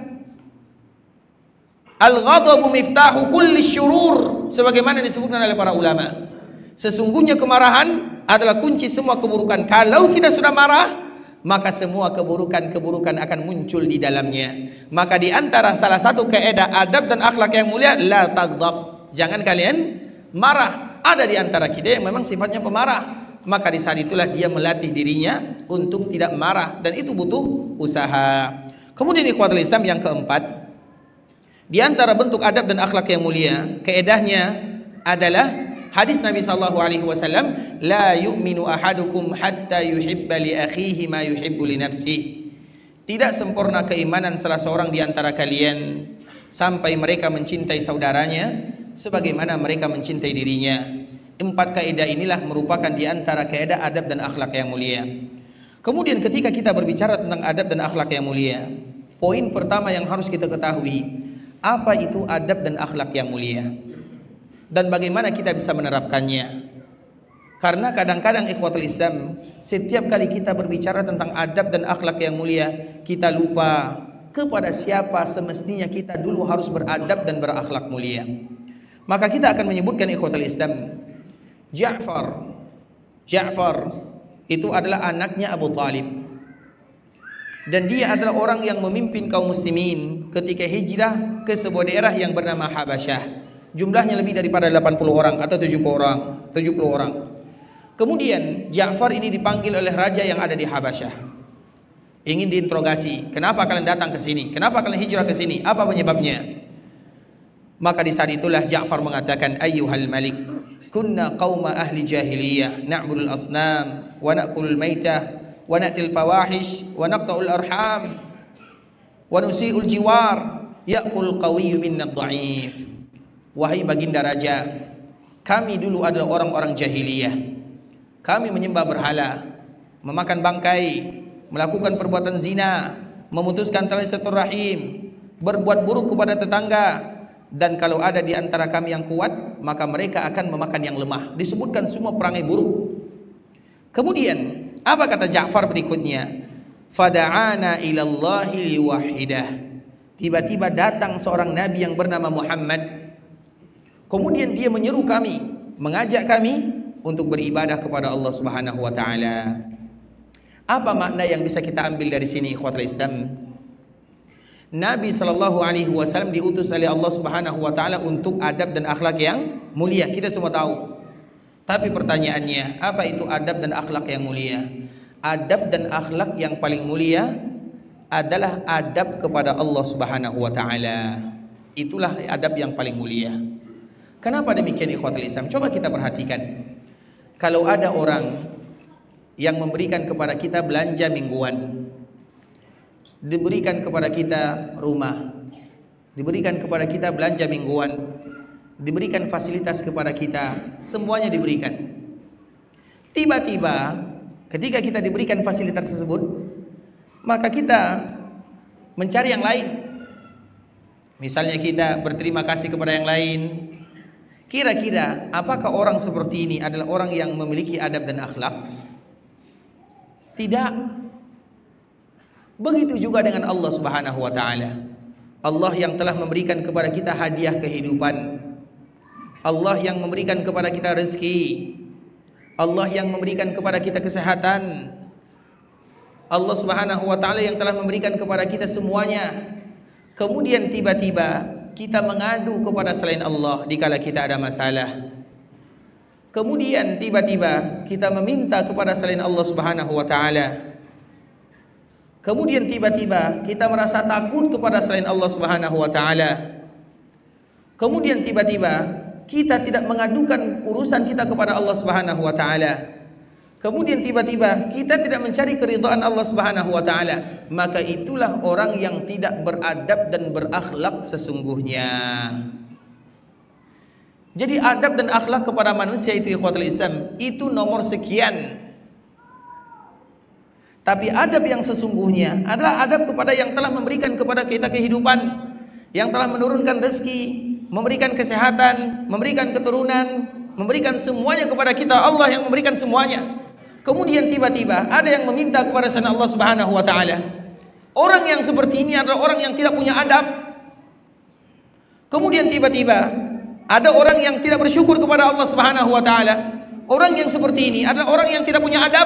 Al-ghadabu miftahu kulli syurur, sebagaimana disebutkan oleh para ulama. Sesungguhnya kemarahan adalah kunci semua keburukan. Kalau kita sudah marah, maka semua keburukan-keburukan akan muncul di dalamnya. Maka di antara salah satu kaidah adab dan akhlak yang mulia, la taghdab, jangan kalian marah. Ada di antara kita yang memang sifatnya pemarah, maka di saat itulah dia melatih dirinya untuk tidak marah, dan itu butuh usaha. Kemudian ikhwatul Islam yang keempat, di antara bentuk adab dan akhlak yang mulia, kaidahnya adalah hadis Nabi SAW, la yu'minu ahadukum hatta yuhibba li akhihi ma yuhibbu li nafsihi. Tidak sempurna keimanan salah seorang di antara kalian sampai mereka mencintai saudaranya sebagaimana mereka mencintai dirinya. 4 kaidah inilah merupakan di antara kaidah adab dan akhlak yang mulia. Kemudian ketika kita berbicara tentang adab dan akhlak yang mulia, poin pertama yang harus kita ketahui, apa itu adab dan akhlak yang mulia dan bagaimana kita bisa menerapkannya. Karena kadang-kadang ikhwatul Islam, setiap kali kita berbicara tentang adab dan akhlak yang mulia, kita lupa kepada siapa semestinya kita dulu harus beradab dan berakhlak mulia. Maka kita akan menyebutkan ikhwatul Islam, Ja'far itu adalah anaknya Abu Talib, dan dia adalah orang yang memimpin kaum muslimin ketika hijrah ke sebuah daerah yang bernama Habasyah. Jumlahnya lebih daripada 80 orang atau 70 orang. Kemudian Ja'far ini dipanggil oleh raja yang ada di Habasyah. Ingin diinterogasi, kenapa kalian datang ke sini? Kenapa kalian hijrah ke sini? Apa penyebabnya? Maka di saat itulah Ja'far mengatakan, ayyuhal malik, kunna qauma ahli jahiliyah na'budul asnam wa na'kulul maitah wa na'til fawahish wa naqta'ul arham wa nusi'ul jiwar ya'kul qawiyyu minna dha'if. Wahai baginda raja, kami dulu adalah orang-orang jahiliyah. Kami menyembah berhala, memakan bangkai, melakukan perbuatan zina, memutuskan tali silaturahim, berbuat buruk kepada tetangga. Dan kalau ada di antara kami yang kuat, maka mereka akan memakan yang lemah. Disebutkan semua perangai buruk. Kemudian apa kata Ja'far berikutnya? Fada'ana ilallahi liwahidah. Tiba-tiba datang seorang nabi yang bernama Muhammad. Kemudian dia menyeru kami, mengajak kami untuk beribadah kepada Allah Subhanahu wa taala. Apa makna yang bisa kita ambil dari sini, ikhwatul Islam? Nabi sallallahu alaihi wasallam diutus oleh Allah Subhanahu wa taala untuk adab dan akhlak yang mulia. Kita semua tahu. Tapi pertanyaannya, apa itu adab dan akhlak yang mulia? Adab dan akhlak yang paling mulia adalah adab kepada Allah Subhanahu wa taala. Itulah adab yang paling mulia. Kenapa demikian, ikhwatul Islam? Coba kita perhatikan. Kalau ada orang yang memberikan kepada kita belanja mingguan, diberikan kepada kita rumah, diberikan kepada kita belanja mingguan, diberikan fasilitas kepada kita, semuanya diberikan. Tiba-tiba ketika kita diberikan fasilitas tersebut, maka kita mencari yang lain. Misalnya kita berterima kasih kepada yang lain. Kira-kira apakah orang seperti ini adalah orang yang memiliki adab dan akhlak? Tidak. Begitu juga dengan Allah Subhanahu wa taala. Allah yang telah memberikan kepada kita hadiah kehidupan. Allah yang memberikan kepada kita rezeki. Allah yang memberikan kepada kita kesehatan. Allah Subhanahu wa taala yang telah memberikan kepada kita semuanya. Kemudian tiba-tiba kita mengadu kepada selain Allah dikala kita ada masalah. Kemudian tiba-tiba kita meminta kepada selain Allah Subhanahu wa taala. Kemudian tiba-tiba kita merasa takut kepada selain Allah Subhanahu wa taala. Kemudian tiba-tiba kita tidak mengadukan urusan kita kepada Allah Subhanahu wa taala. Kemudian tiba-tiba kita tidak mencari keridhaan Allah Subhanahu wa taala, maka itulah orang yang tidak beradab dan berakhlak sesungguhnya. Jadi adab dan akhlak kepada manusia itu, ikhwatul Islam, itu nomor sekian. Tapi adab yang sesungguhnya adalah adab kepada yang telah memberikan kepada kita kehidupan, yang telah menurunkan rezeki, memberikan kesehatan, memberikan keturunan, memberikan semuanya kepada kita. Allah yang memberikan semuanya. Kemudian tiba-tiba ada yang meminta kepada selain Allah Subhanahu wa taala. Orang yang seperti ini adalah orang yang tidak punya adab. Kemudian tiba-tiba ada orang yang tidak bersyukur kepada Allah Subhanahu wa taala. Orang yang seperti ini adalah orang yang tidak punya adab.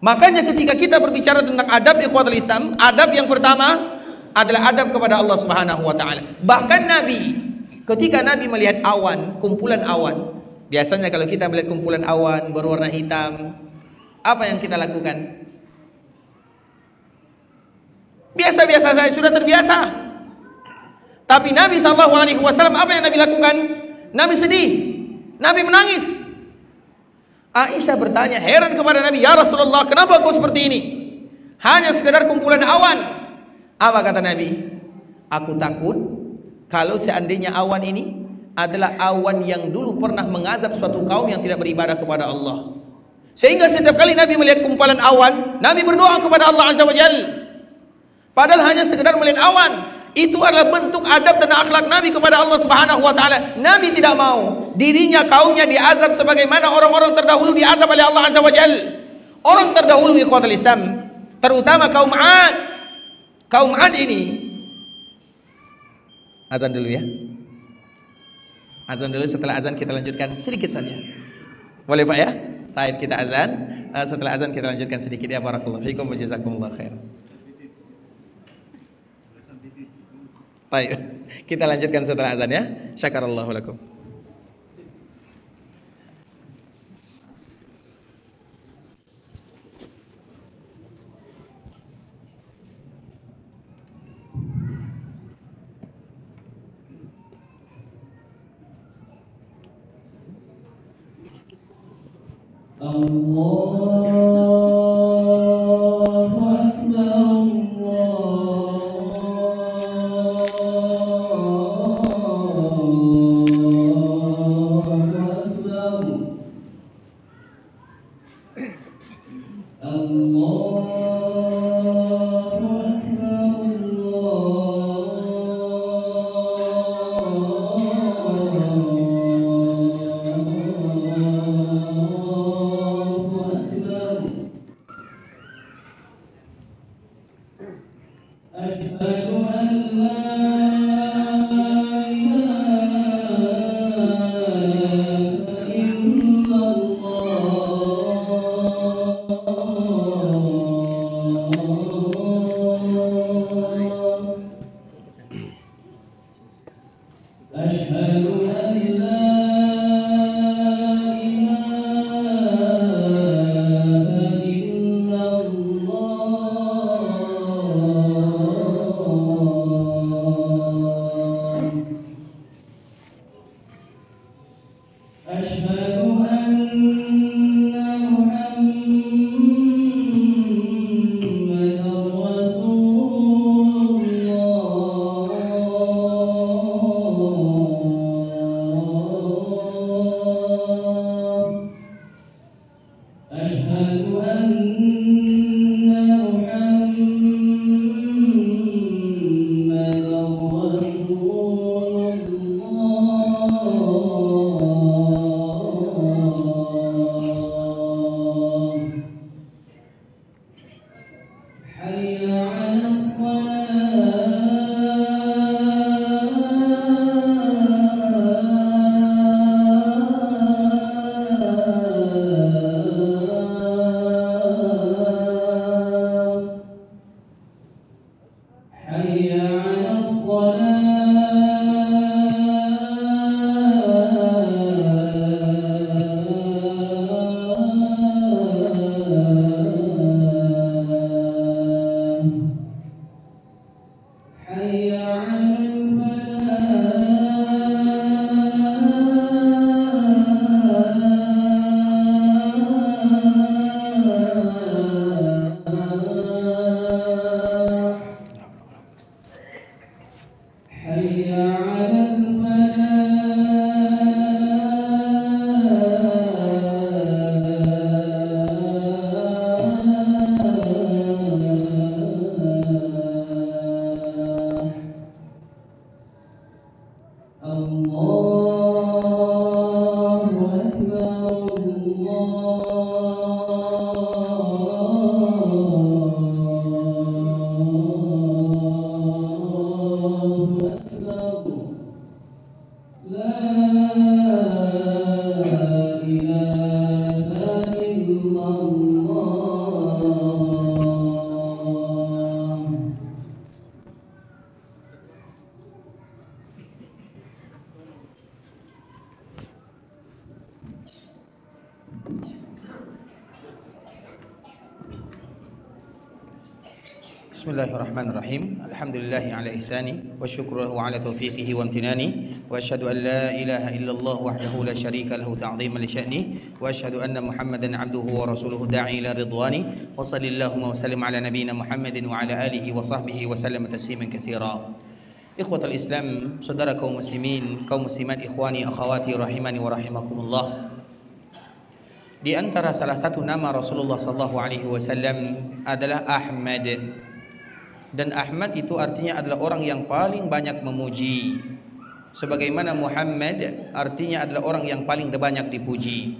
Makanya ketika kita berbicara tentang adab, ikhwatul Islam, adab yang pertama adalah adab kepada Allah Subhanahu wa taala. Bahkan Nabi, ketika Nabi melihat awan, kumpulan awan, biasanya kalau kita melihat kumpulan awan berwarna hitam, apa yang kita lakukan? Biasa-biasa saja, sudah terbiasa. Tapi Nabi SAW, apa yang Nabi lakukan? Nabi sedih, Nabi menangis. Aisyah bertanya heran kepada Nabi, ya Rasulullah, kenapa kau seperti ini? Hanya sekedar kumpulan awan. Apa kata Nabi? Aku takut kalau seandainya awan ini adalah awan yang dulu pernah mengazab suatu kaum yang tidak beribadah kepada Allah. Sehingga setiap kali Nabi melihat kumpulan awan, Nabi berdoa kepada Allah Azza wa Jalla. Padahal hanya sekedar melihat awan, itu adalah bentuk adab dan akhlak Nabi kepada Allah Subhanahu wa taala. Nabi tidak mau dirinya, kaumnya diazab sebagaimana orang-orang terdahulu diazab oleh Allah Azza wa Jalla. Orang terdahulu, ikhwatul Islam, terutama kaum Ad. Kaum Ad ini, azan dulu ya. Azan dulu, setelah azan kita lanjutkan sedikit saja. Boleh Pak ya? Baik, kita azan. Setelah azan kita lanjutkan sedikit ya. Barakallahu fiikum wa jazakumullah khair. Baik, kita lanjutkan setelah azan ya. Syakarallahu lakum. Bismillahirrahmanirrahim. Alhamdulillahi ala ihsani wa syukruhu ala taufiqihi wa amtinani wa asyhadu an la ilaha illallah wahdahu la syarika lahu ta'ziman li sya'ni wa asyhadu anna Muhammadan abduhu wa rasuluhu da'i ila ridwani wa sallallahu wa sallim ala nabiyyina Muhammadin wa ala alihi wa sahbihi wa sallam tasliman katsira. Ikhwatal Islam, saudara kaum muslimin, kaum muslimat, ikhwani akhawati rahimani wa rahimakumullah. Di antara salah satu nama Rasulullah sallallahu alaihi wasallam adalah Ahmad. Dan Ahmad itu artinya adalah orang yang paling banyak memuji. Sebagaimana Muhammad artinya adalah orang yang paling banyak dipuji.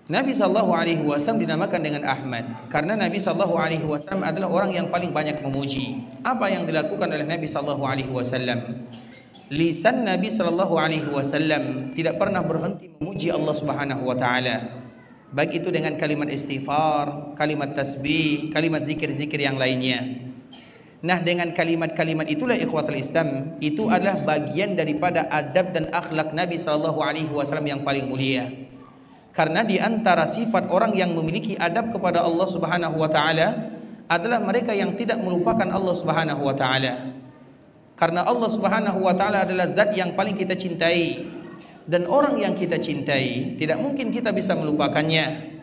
Nabi sallallahu alaihi wasallam dinamakan dengan Ahmad karena Nabi sallallahu alaihi wasallam adalah orang yang paling banyak memuji. Apa yang dilakukan oleh Nabi sallallahu alaihi wasallam? Lisan Nabi sallallahu alaihi wasallam tidak pernah berhenti memuji Allah Subhanahu wa taala. Baik itu dengan kalimat istighfar, kalimat tasbih, kalimat zikir-zikir yang lainnya. Nah, dengan kalimat-kalimat itulah ikhwatul Islam, itu adalah bagian daripada adab dan akhlak Nabi sallallahu alaihi wasallam yang paling mulia. Karena di antara sifat orang yang memiliki adab kepada Allah Subhanahu wa taala adalah mereka yang tidak melupakan Allah Subhanahu wa taala. Karena Allah Subhanahu wa taala adalah zat yang paling kita cintai. dan orang yang kita cintai, tidak mungkin kita bisa melupakannya.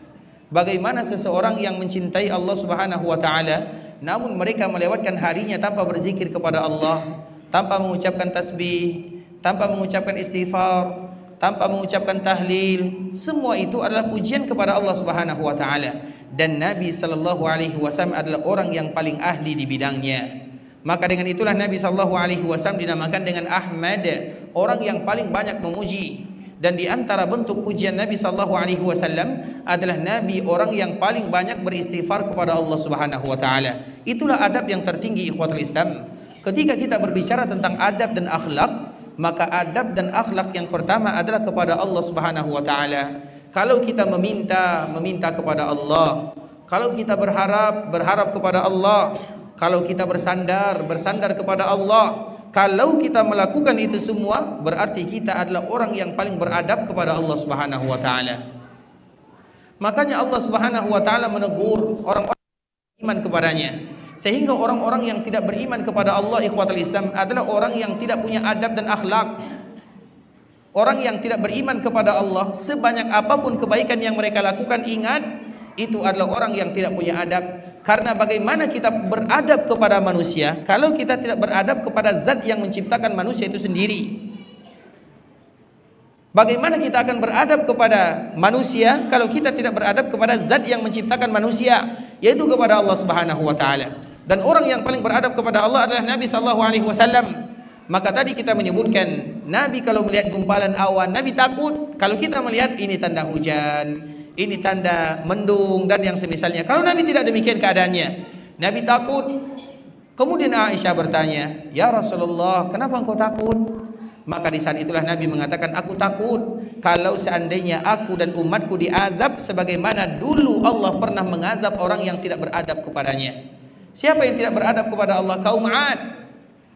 Bagaimana seseorang yang mencintai Allah Subhanahu wa taala namun mereka melewatkan harinya tanpa berzikir kepada Allah, tanpa mengucapkan tasbih, tanpa mengucapkan istighfar, tanpa mengucapkan tahlil. Semua itu adalah pujian kepada Allah Subhanahu wa taala, dan Nabi sallallahu alaihi wasallam adalah orang yang paling ahli di bidangnya. Maka dengan itulah Nabi sallallahu alaihi wasallam dinamakan dengan Ahmad, orang yang paling banyak memuji. Dan di antara bentuk pujian Nabi sallallahu alaihi wasallam adalah Nabi orang yang paling banyak beristighfar kepada Allah Subhanahu wa taala. Itulah adab yang tertinggi ikhwatul Islam. Ketika kita berbicara tentang adab dan akhlak, maka adab dan akhlak yang pertama adalah kepada Allah Subhanahu wa taala. Kalau kita meminta kepada Allah. Kalau kita berharap kepada Allah. Kalau kita bersandar kepada Allah. Kalau kita melakukan itu semua, berarti kita adalah orang yang paling beradab kepada Allah Subhanahu wa taala. Makanya Allah Subhanahu wa taala menegur orang-orang yang beriman kepadanya. Sehingga orang-orang yang tidak beriman kepada Allah ikhwatul Islam adalah orang yang tidak punya adab dan akhlak. Orang yang tidak beriman kepada Allah, sebanyak apapun kebaikan yang mereka lakukan, ingat, itu adalah orang yang tidak punya adab. Karena bagaimana kita beradab kepada manusia kalau kita tidak beradab kepada zat yang menciptakan manusia itu sendiri? Bagaimana kita akan beradab kepada manusia kalau kita tidak beradab kepada zat yang menciptakan manusia, yaitu kepada Allah Subhanahu wa taala. Dan orang yang paling beradab kepada Allah adalah Nabi sallallahu alaihi wasallam. Maka tadi kita menyebutkan Nabi kalau melihat gumpalan awan, Nabi takut. Kalau kita melihat ini tanda hujan, ini tanda mendung dan yang semisalnya. Kalau Nabi tidak demikian keadaannya, Nabi takut. Kemudian Aisyah bertanya, "Ya Rasulullah, kenapa engkau takut?" Maka di saat itulah Nabi mengatakan, "Aku takut kalau seandainya aku dan umatku diazab sebagaimana dulu Allah pernah mengazab orang yang tidak beradab kepadanya." Siapa yang tidak beradab kepada Allah? Kaum 'Ad.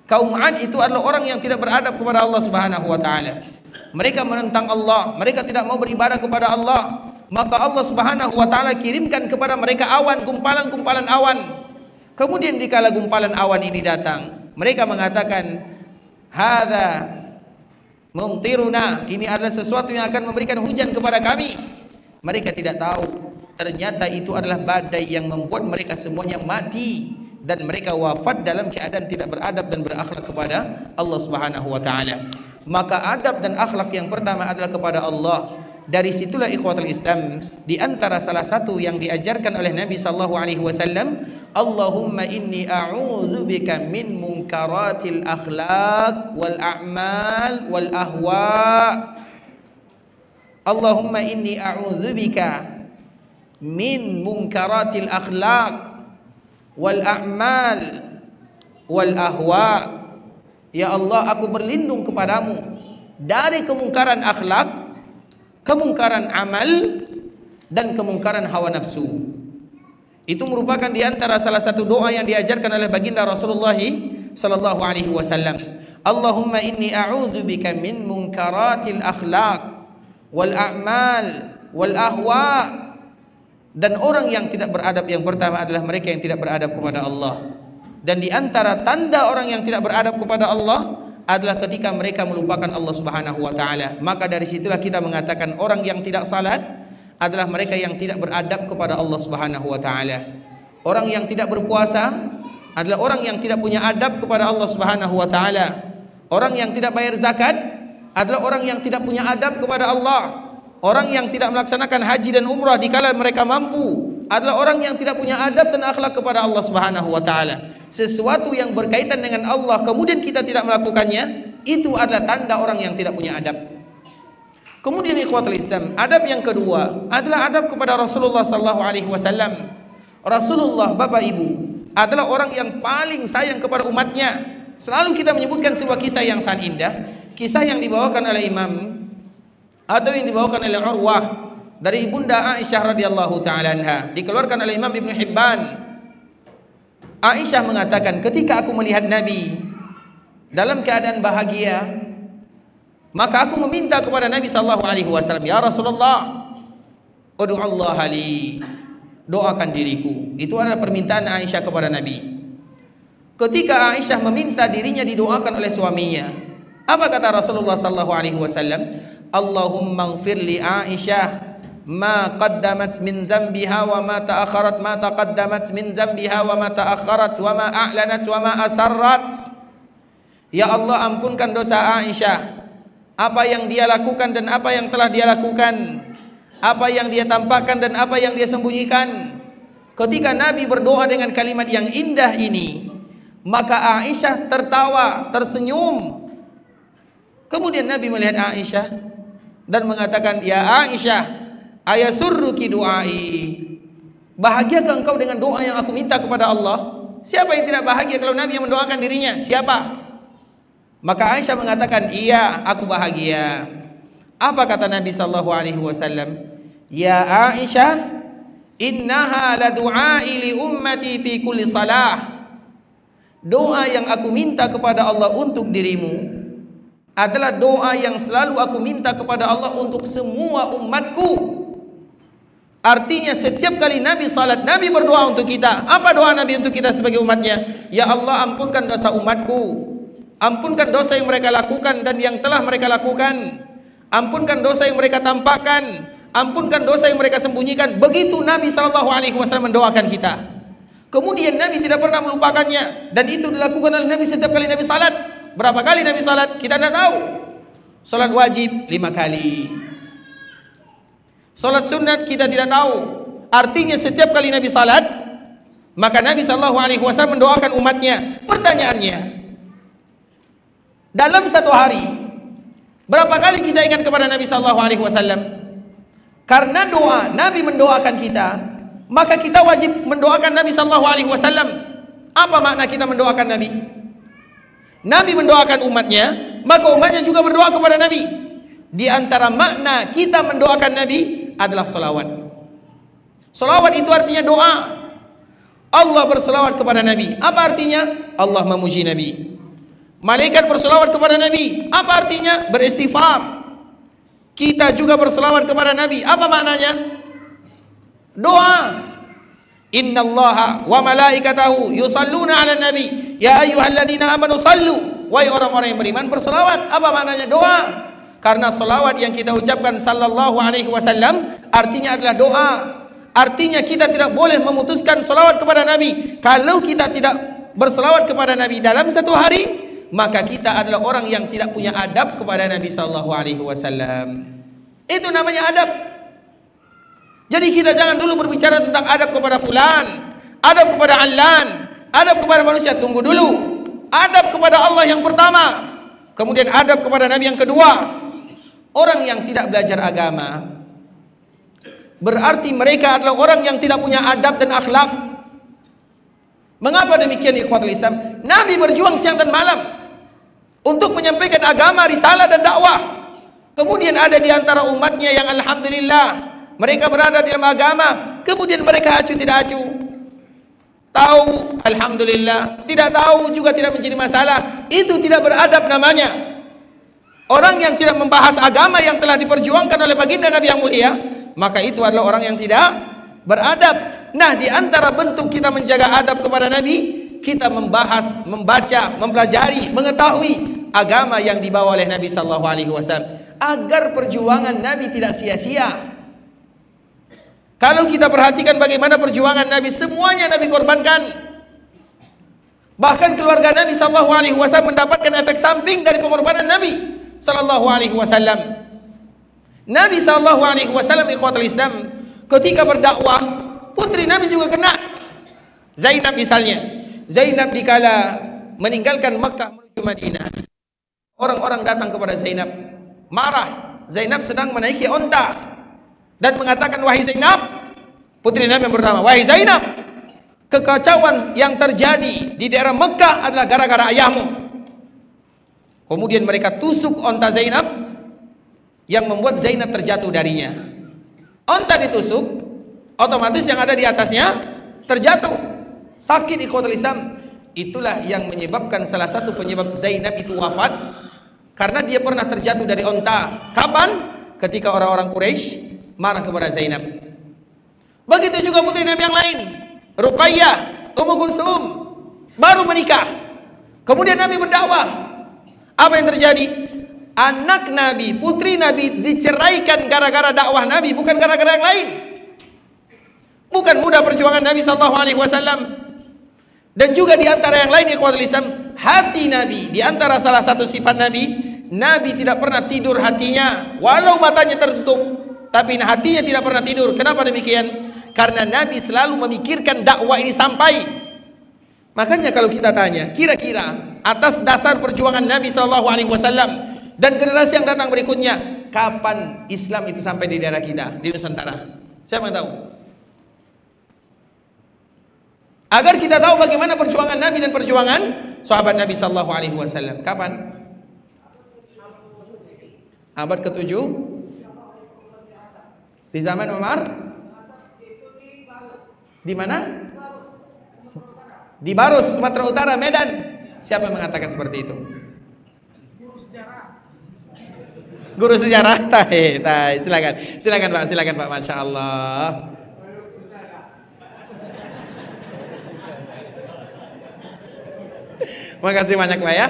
Kaum 'Ad itu adalah orang yang tidak beradab kepada Allah Subhanahu wa taala. Mereka menentang Allah, mereka tidak mau beribadah kepada Allah. Maka Allah Subhanahu wa taala kirimkan kepada mereka awan, gumpalan-gumpalan awan. Kemudian dikala gumpalan awan ini datang, mereka mengatakan, "Hadza mumtiruna." Ini adalah sesuatu yang akan memberikan hujan kepada kami. Mereka tidak tahu ternyata itu adalah badai yang membuat mereka semuanya mati dan mereka wafat dalam keadaan tidak beradab dan berakhlak kepada Allah Subhanahu wa taala. Maka adab dan akhlak yang pertama adalah kepada Allah. Dari situlah ikhwatul Islam, di antara salah satu yang diajarkan oleh Nabi sallallahu alaihi wasallam, Allahumma inni a'udzubika min munkaratil akhlaq wal a'mal wal ahwa. Allahumma inni a'udzubika min munkaratil akhlaq wal a'mal wal ahwa. Ya Allah, aku berlindung kepadamu dari kemungkaran akhlak, kemungkaran amal, dan kemungkaran hawa nafsu. Itu merupakan di antara salah satu doa yang diajarkan oleh baginda Rasulullah sallallahu alaihi wasallam. Allahumma inni a'udzubika min munkaratil akhlaq wal a'mal wal ahwa. Dan orang yang tidak beradab yang pertama adalah mereka yang tidak beradab kepada Allah. Dan di antara tanda orang yang tidak beradab kepada Allah adalah ketika mereka melupakan Allah Subhanahu wa taala. Maka dari situlah kita mengatakan orang yang tidak salat adalah mereka yang tidak beradab kepada Allah Subhanahu wa taala. Orang yang tidak berpuasa adalah orang yang tidak punya adab kepada Allah Subhanahu wa taala. Orang yang tidak bayar zakat adalah orang yang tidak punya adab kepada Allah. Orang yang tidak melaksanakan haji dan umrah dikala mereka mampu adalah orang yang tidak punya adab dan akhlak kepada Allah Subhanahu wa taala. Sesuatu yang berkaitan dengan Allah kemudian kita tidak melakukannya, itu adalah tanda orang yang tidak punya adab. Kemudian ikhwatul Islam, adab yang kedua adalah adab kepada Rasulullah sallallahu alaihi wasallam. Rasulullah, Bapak Ibu, adalah orang yang paling sayang kepada umatnya. Selalu kita menyebutkan sebuah kisah yang sangat indah, kisah yang dibawakan oleh Imam atau yang dibawakan oleh Urwah dari ibunda Aisyah radhiyallahu taala anha, dikeluarkan oleh Imam Ibnu Hibban. Aisyah mengatakan, ketika aku melihat Nabi dalam keadaan bahagia, maka aku meminta kepada Nabi sallallahu alaihi wasallam, "Ya Rasulullah, ud'u Allah li." Doakan diriku. Itu adalah permintaan Aisyah kepada Nabi. Ketika Aisyah meminta dirinya didoakan oleh suaminya, apa kata Rasulullah sallallahu alaihi wasallam? Allahumma ighfir li Aisyah ma qaddamat min dhanbiha wa ma ta'akharat, ma taqaddamat min dhanbiha wa ma ta'akharat wa ma a'lanat wa ma asarrat. Ya Allah, ampunkan dosa Aisyah, apa yang dia lakukan dan apa yang telah dia lakukan, apa yang dia tampakkan dan apa yang dia sembunyikan. Ketika Nabi berdoa dengan kalimat yang indah ini, maka Aisyah tertawa, tersenyum. Kemudian Nabi melihat Aisyah dan mengatakan, "Ya Aisyah, ayasurruki du'ai, bahagiakah engkau dengan doa yang aku minta kepada Allah?" Siapa yang tidak bahagia kalau Nabi yang mendoakan dirinya? Siapa? Maka Aisyah mengatakan, "Iya, aku bahagia." Apa kata Nabi sallallahu alaihi wasallam? "Ya Aisyah, innaha la du'ai li ummati fi kulli salah." Doa yang aku minta kepada Allah untuk dirimu adalah doa yang selalu aku minta kepada Allah untuk semua umatku. Artinya setiap kali Nabi salat, Nabi berdoa untuk kita. Apa doa Nabi untuk kita sebagai umatnya? Ya Allah, ampunkan dosa umatku, ampunkan dosa yang mereka lakukan dan yang telah mereka lakukan, ampunkan dosa yang mereka tampakkan, ampunkan dosa yang mereka sembunyikan. Begitu Nabi SAW mendoakan kita. Kemudian Nabi tidak pernah melupakannya, dan itu dilakukan oleh Nabi setiap kali Nabi salat. Berapa kali Nabi salat? Kita tidak tahu. Salat wajib 5 kali. Salat sunat kita tidak tahu. Artinya setiap kali Nabi salat, maka Nabi SAW mendoakan umatnya. Pertanyaannya, dalam satu hari berapa kali kita ingat kepada Nabi SAW? Karena doa Nabi mendoakan kita, maka kita wajib mendoakan Nabi SAW. Apa makna kita mendoakan Nabi? Nabi mendoakan umatnya, maka umatnya juga berdoa kepada Nabi. Di antara makna kita mendoakan Nabi adalah salawat. Salawat itu artinya doa. Allah bersalawat kepada Nabi. Apa artinya? Allah memuji Nabi. Malaikat bersalawat kepada Nabi. Apa artinya? Beristighfar. Kita juga bersalawat kepada Nabi. Apa maknanya? Doa. Innallaha wa malaikatahu yusalluna 'alan nabi ya ayyuhalladzina amanu sallu. Wahai orang-orang yang beriman, berselawat. Apa maknanya? Doa. Karena selawat yang kita ucapkan sallallahu alaihi wasallam artinya adalah doa. Artinya kita tidak boleh memutuskan selawat kepada Nabi. Kalau kita tidak berselawat kepada Nabi dalam satu hari, maka kita adalah orang yang tidak punya adab kepada Nabi sallallahu alaihi wasallam. Itu namanya adab. Jadi kita jangan dulu berbicara tentang adab kepada fulan, adab kepada allan, adab kepada manusia. Tunggu dulu. Adab kepada Allah yang pertama, kemudian adab kepada Nabi yang kedua. Orang yang tidak belajar agama berarti mereka adalah orang yang tidak punya adab dan akhlak. Mengapa demikian, ikhwatul Islam? Nabi berjuang siang dan malam untuk menyampaikan agama, risalah dan dakwah. Kemudian ada di antara umatnya yang alhamdulillah mereka berada di dalam agama, kemudian mereka acuh tidak acuh. Tahu alhamdulillah, tidak tahu juga tidak menjadi masalah. Itu tidak beradab namanya. Orang yang tidak membahas agama yang telah diperjuangkan oleh baginda Nabi yang mulia, maka itu adalah orang yang tidak beradab. Nah, di antara bentuk kita menjaga adab kepada Nabi, kita membahas, membaca, mempelajari, mengetahui agama yang dibawa oleh Nabi sallallahu alaihi wasallam agar perjuangan Nabi tidak sia-sia. Kalau kita perhatikan bagaimana perjuangan Nabi, semuanya Nabi korbankan. Bahkan keluarga Nabi sallallahu alaihi wasallam mendapatkan efek samping dari pengorbanan Nabi sallallahu alaihi wasallam. Nabi sallallahu alaihi wasallam, ikhwatul Islam, ketika berdakwah, putri Nabi juga kena. Zainab misalnya. Zainab dikala meninggalkan Makkah menuju Madinah, orang-orang datang kepada Zainab, marah. Zainab sedang menaiki onta dan mengatakan, wahai Zainab, putri Nabi yang pertama, wahai Zainab, kekacauan yang terjadi di daerah Mekah adalah gara-gara ayahmu. Kemudian mereka tusuk onta Zainab yang membuat Zainab terjatuh darinya. Onta ditusuk, otomatis yang ada di atasnya terjatuh. Sakit, ikhwatul Islam. Itulah yang menyebabkan, salah satu penyebab Zainab itu wafat, karena dia pernah terjatuh dari onta. Kapan? Ketika orang-orang Quraisy marah kepada Zainab. Begitu juga putri Nabi yang lain, Ruqayyah, Ummu Kulsum, baru menikah. Kemudian Nabi berdakwah. Apa yang terjadi? anak Nabi, putri Nabi diceraikan gara-gara dakwah Nabi, bukan gara-gara yang lain. Bukan mudah perjuangan Nabi SAW. Dan juga di antara yang lain, ikhwatul Islam, hati Nabi. Di antara salah satu sifat Nabi, Nabi tidak pernah tidur hatinya, walau matanya tertutup, tapi hatinya tidak pernah tidur. Kenapa demikian? Karena Nabi selalu memikirkan dakwah ini sampai. Makanya kalau kita tanya, kira-kira atas dasar perjuangan Nabi SAW dan generasi yang datang berikutnya, kapan Islam itu sampai di daerah kita, di Nusantara? Siapa yang tahu? Agar kita tahu bagaimana perjuangan Nabi dan perjuangan sahabat Nabi SAW. Kapan? Abad ke-7 di zaman Umar. Di mana? Di Barus, Sumatera Utara, Medan. Siapa yang mengatakan seperti itu? Guru sejarah. Silakan Pak, Masya Allah. Makasih banyak Pak ya.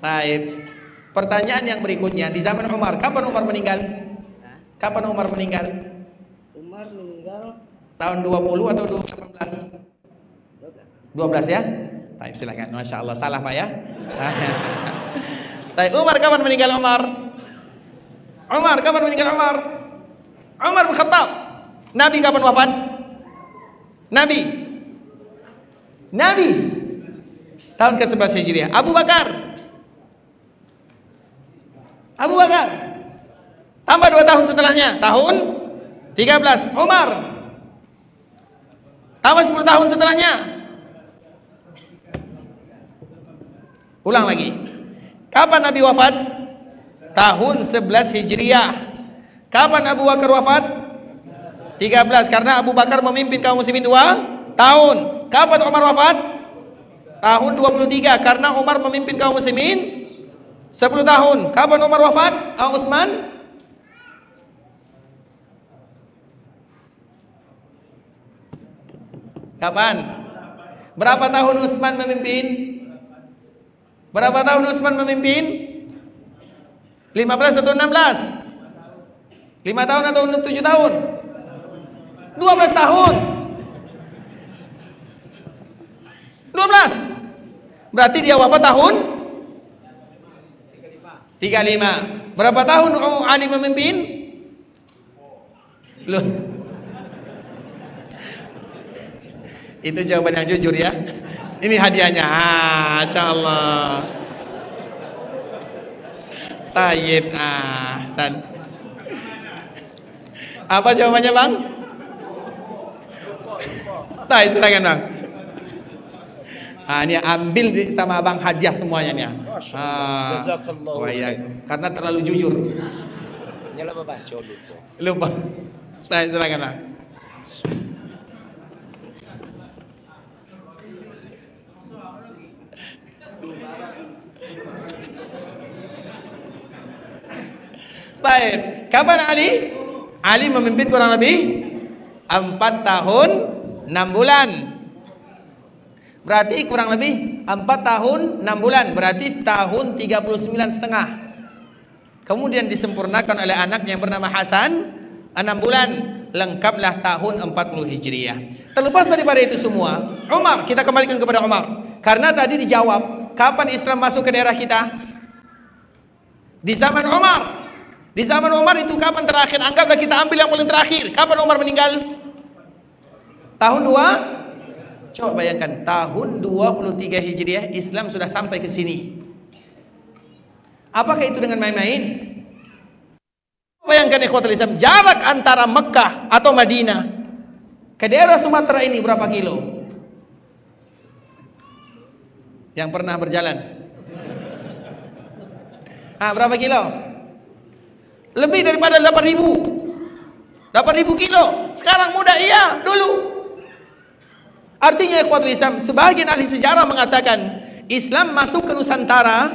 Taib. Pertanyaan yang berikutnya, di zaman Umar, kapan Umar meninggal? Kapan Umar meninggal? Umar meninggal tahun 20 atau 18? 12 ya? Baik, silakan. Masya Allah, salah Pak ya. Baik, Umar kapan meninggal Umar? Umar kapan meninggal Umar? Umar bin Khattab. Nabi kapan wafat? Nabi tahun ke-11 Hijriah. Abu Bakar tambah 2 tahun setelahnya, tahun 13. Umar tambah 10 tahun setelahnya. Ulang lagi. Kapan Nabi wafat? Tahun 11 Hijriah. Kapan Abu Bakar wafat? 13, karena Abu Bakar memimpin kaum muslimin 2 tahun. Kapan Umar wafat? Tahun 23, karena Umar memimpin kaum muslimin 10 tahun. Kapan Umar wafat? Utsman? Kapan? Berapa tahun Utsman memimpin? Berapa tahun Utsman memimpin? 15 atau 16? 5 tahun atau 7 tahun? 12 tahun. 12. Berarti dia wafat tahun 35. Berapa tahun Ali memimpin? Loh. Itu jawaban yang jujur ya. Ini hadiahnya. Masya Allah. Tayyib. San. Apa jawabannya Bang? Tayyib, silakan Bang. Ini ambil sama Abang hadiah semuanya nih. Jazakallahu khairan. Karena terlalu jujur. Nyala baca Lupa. Silakan Bang. Baik, kapan Ali? Ali memimpin kurang lebih 4 tahun 6 bulan. Berarti kurang lebih 4 tahun 6 bulan. Berarti tahun 39,5. Kemudian disempurnakan oleh anaknya yang bernama Hasan 6 bulan. Lengkaplah tahun 40 Hijriah. Terlepas daripada itu semua, Umar, kita kembalikan kepada Umar. Karena tadi dijawab, kapan Islam masuk ke daerah kita? Di zaman Umar. Di zaman Umar itu kapan terakhir? Anggaplah kita ambil yang paling terakhir. Kapan Umar meninggal? Tahun 2. Coba bayangkan, tahun 23 Hijriah Islam sudah sampai ke sini. Apakah itu dengan main-main? Bayangkan ikhwatul Islam, jarak antara Mekah atau Madinah ke daerah Sumatera ini berapa kilo? Yang pernah berjalan? Berapa kilo? Lebih daripada 8.000 kilo. Sekarang mudah, iya, dulu. Artinya ikhwatul Islam, sebagian ahli sejarah mengatakan Islam masuk ke Nusantara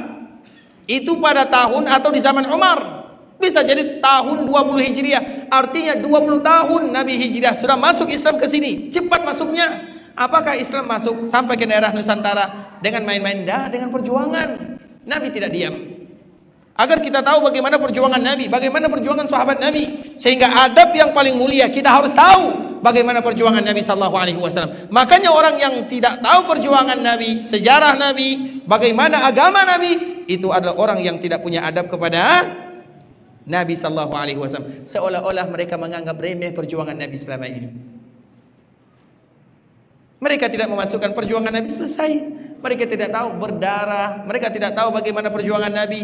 itu pada tahun atau di zaman Umar. Bisa jadi tahun 20 Hijriah. Artinya 20 tahun Nabi Hijriah sudah masuk Islam ke sini. Cepat masuknya. Apakah Islam masuk sampai ke daerah Nusantara dengan main-main? Dah, dengan perjuangan. Nabi tidak diam. Agar kita tahu bagaimana perjuangan Nabi, bagaimana perjuangan sahabat Nabi. Sehingga adab yang paling mulia kita harus tahu bagaimana perjuangan Nabi sallallahu alaihi wasallam. Makanya orang yang tidak tahu perjuangan Nabi, sejarah Nabi, bagaimana agama Nabi, itu adalah orang yang tidak punya adab kepada Nabi sallallahu alaihi wasallam. Seolah-olah mereka menganggap remeh perjuangan Nabi selama ini. Mereka tidak memasukkan perjuangan Nabi selesai. Mereka tidak tahu berdarah, mereka tidak tahu bagaimana perjuangan Nabi.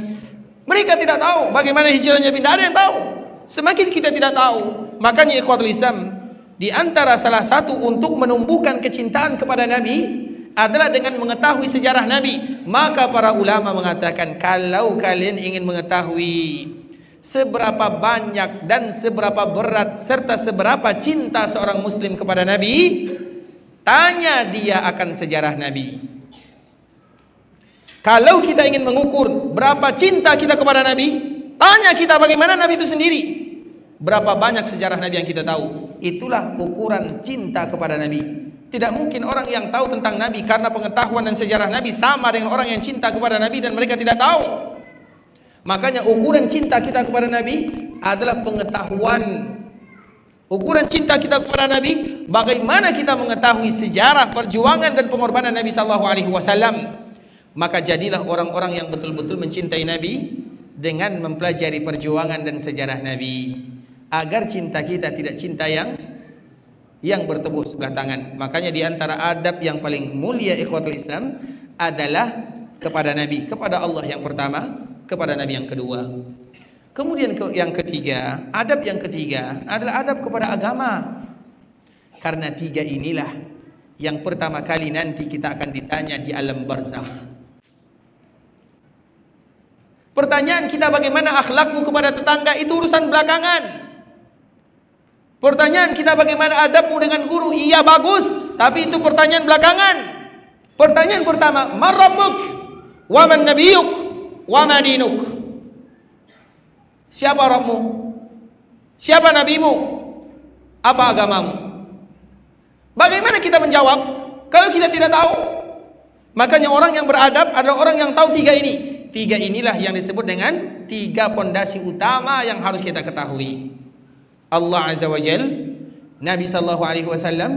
Mereka tidak tahu bagaimana hijrahnya Nabi, tidak ada yang tahu. Semakin kita tidak tahu, makanya ikhwatul Islam, di antara salah satu untuk menumbuhkan kecintaan kepada Nabi adalah dengan mengetahui sejarah Nabi. Maka para ulama mengatakan, kalau kalian ingin mengetahui seberapa banyak dan seberapa berat serta seberapa cinta seorang muslim kepada Nabi, tanya dia akan sejarah Nabi. Kalau kita ingin mengukur berapa cinta kita kepada Nabi, tanya kita bagaimana Nabi itu sendiri. Berapa banyak sejarah Nabi yang kita tahu. Itulah ukuran cinta kepada Nabi. Tidak mungkin orang yang tahu tentang Nabi karena pengetahuan dan sejarah Nabi sama dengan orang yang cinta kepada Nabi dan mereka tidak tahu. Makanya ukuran cinta kita kepada Nabi adalah pengetahuan. Ukuran cinta kita kepada Nabi, bagaimana kita mengetahui sejarah, perjuangan dan pengorbanan Nabi sallallahu alaihi wasallam. Maka jadilah orang-orang yang betul-betul mencintai Nabi dengan mempelajari perjuangan dan sejarah Nabi, agar cinta kita tidak cinta yang bertepuk sebelah tangan. Makanya di antara adab yang paling mulia ikhwatul Islam adalah kepada Nabi, kepada Allah yang pertama, kepada Nabi yang kedua. Kemudian yang ketiga, adab yang ketiga adalah adab kepada agama. Karena tiga inilah yang pertama kali nanti kita akan ditanya di alam barzakh. Pertanyaan kita bagaimana akhlakmu kepada tetangga itu urusan belakangan. Pertanyaan kita bagaimana adabmu dengan guru, iya bagus, tapi itu pertanyaan belakangan. Pertanyaan pertama, man rabbuk wa man nabiyuk wa ma dinuk. Siapa Rabbmu? Siapa nabimu? Apa agamamu? Bagaimana kita menjawab kalau kita tidak tahu? Makanya orang yang beradab adalah orang yang tahu tiga ini. Tiga inilah yang disebut dengan tiga pondasi utama yang harus kita ketahui. Allah Azza wa Jal, Nabi sallallahu alaihi wasallam,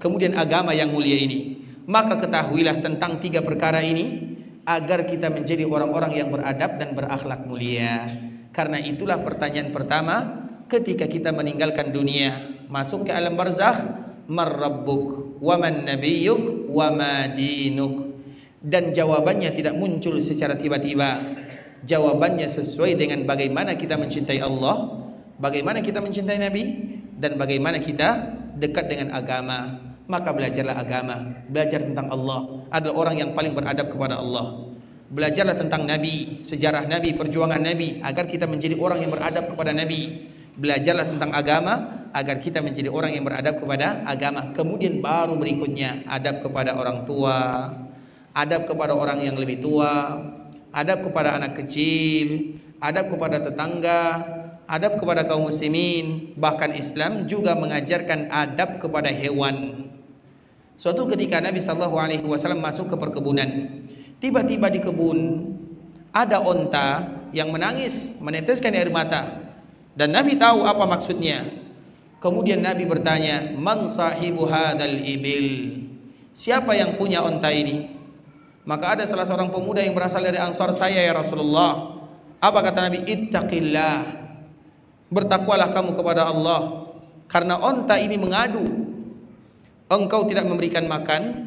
kemudian agama yang mulia ini. Maka ketahuilah tentang tiga perkara ini agar kita menjadi orang-orang yang beradab dan berakhlak mulia. Karena itulah pertanyaan pertama ketika kita meninggalkan dunia, masuk ke alam barzakh, man rabbuk wa man nabiyyuk wa ma dinuk. Dan jawabannya tidak muncul secara tiba-tiba. Jawabannya sesuai dengan bagaimana kita mencintai Allah, bagaimana kita mencintai Nabi, dan bagaimana kita dekat dengan agama. Maka belajarlah agama, belajar tentang Allah. Adalah orang yang paling beradab kepada Allah. Belajarlah tentang Nabi, sejarah Nabi, perjuangan Nabi, agar kita menjadi orang yang beradab kepada Nabi. Belajarlah tentang agama agar kita menjadi orang yang beradab kepada agama. Kemudian baru berikutnya adab kepada orang tua, adab kepada orang yang lebih tua, adab kepada anak kecil, adab kepada tetangga, adab kepada kaum muslimin. Bahkan Islam juga mengajarkan adab kepada hewan. Suatu ketika Nabi sallallahu alaihi wasallam masuk ke perkebunan. Tiba-tiba di kebun ada onta yang menangis, meneteskan air mata. Dan Nabi tahu apa maksudnya. Kemudian Nabi bertanya, "Man sahibu hadzal ibil?" Siapa yang punya onta ini? Maka ada salah seorang pemuda yang berasal dari Ansar, "Saya ya Rasulullah." Apa kata Nabi? "Ittaqillah." Bertakwalah kamu kepada Allah, karena onta ini mengadu. Engkau tidak memberikan makan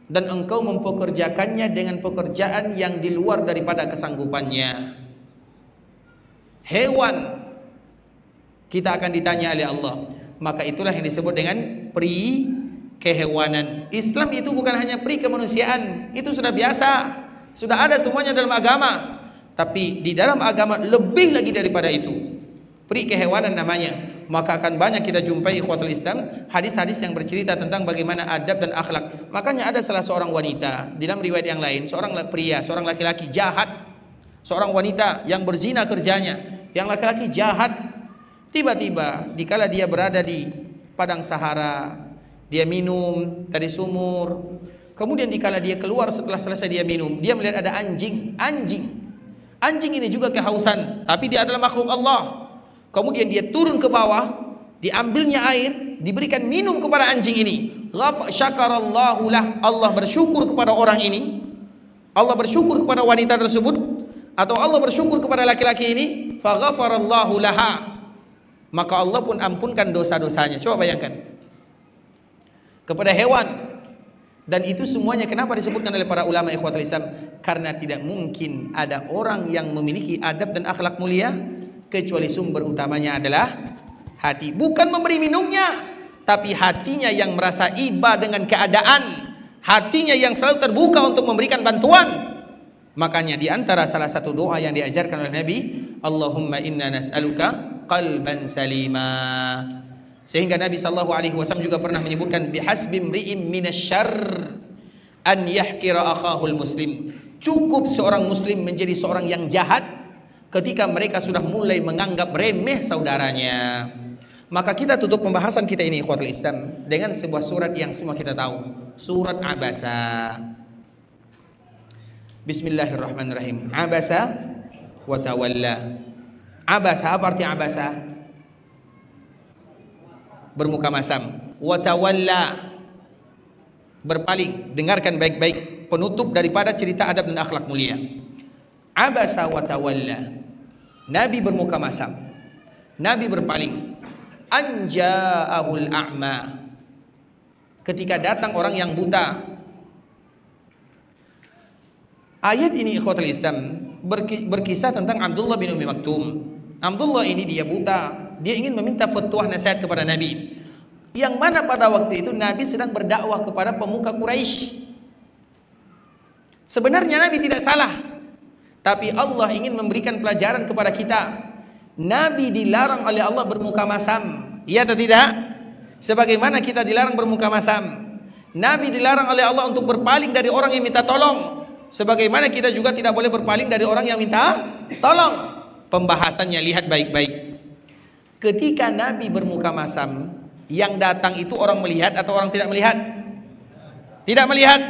dan engkau mempekerjakannya dengan pekerjaan yang di luar daripada kesanggupannya. Hewan kita akan ditanya oleh Allah. Maka itulah yang disebut dengan pri kehewanan. Islam itu bukan hanya pri kemanusiaan, itu sudah biasa, sudah ada semuanya dalam agama. Tapi di dalam agama lebih lagi daripada itu, pri kehewanan namanya. Maka akan banyak kita jumpai ikhwatul Islam hadis-hadis yang bercerita tentang bagaimana adab dan akhlak. Makanya ada salah seorang wanita, di dalam riwayat yang lain, seorang pria, seorang laki-laki jahat, seorang wanita yang berzina kerjanya, yang laki-laki jahat. Tiba-tiba dikala dia berada di padang Sahara, dia minum dari sumur. Kemudian dikala dia keluar setelah selesai dia minum, dia melihat ada anjing Anjing ini juga kehausan, tapi dia adalah makhluk Allah. Kemudian dia turun ke bawah, diambilnya air, diberikan minum kepada anjing ini. Syakarallahu lah, Allah bersyukur kepada orang ini, Allah bersyukur kepada wanita tersebut, atau Allah bersyukur kepada laki-laki ini. Faghafarallahu laha, maka Allah pun ampunkan dosa-dosanya. Coba bayangkan, kepada hewan. Dan itu semuanya kenapa disebutkan oleh para ulama ikhwatul Islam? Karena tidak mungkin ada orang yang memiliki adab dan akhlak mulia kecuali sumber utamanya adalah hati. Bukan memberi minumnya, tapi hatinya yang merasa iba dengan keadaan, hatinya yang selalu terbuka untuk memberikan bantuan. Makanya di antara salah satu doa yang diajarkan oleh Nabi, Allahumma inna nas'aluka qalban salima. Sehingga Nabi SAW juga pernah menyebutkan, bihasbi mri'im minasyarr an yahkira akhahul muslim. Cukup seorang muslim menjadi seorang yang jahat ketika mereka sudah mulai menganggap remeh saudaranya. Maka kita tutup pembahasan kita ini ikhwatul Islam dengan sebuah surat yang semua kita tahu, surat Abasa. Bismillahirrahmanirrahim. Abasa wa tawalla. Abasa, apa arti abasa? Bermuka masam. Wa tawalla, berpaling. Dengarkan baik-baik penutup daripada cerita adab dan akhlak mulia. Abasa wa tawalla, Nabi bermuka masam, Nabi berpaling. Anja'ahul a'ma, ketika datang orang yang buta. Ayat ini ikhwatul Islam berkisah tentang Abdullah bin Ummi Maktum. Abdullah ini dia buta, dia ingin meminta fatwa nasihat kepada Nabi, yang mana pada waktu itu Nabi sedang berdakwah kepada pemuka Quraisy. Sebenarnya Nabi tidak salah, tapi Allah ingin memberikan pelajaran kepada kita. Nabi dilarang oleh Allah bermuka masam, iya atau tidak? Sebagaimana kita dilarang bermuka masam. Nabi dilarang oleh Allah untuk berpaling dari orang yang minta tolong, sebagaimana kita juga tidak boleh berpaling dari orang yang minta tolong. Pembahasannya lihat baik-baik. Ketika Nabi bermuka masam, yang datang itu orang melihat atau orang tidak melihat? Tidak melihat.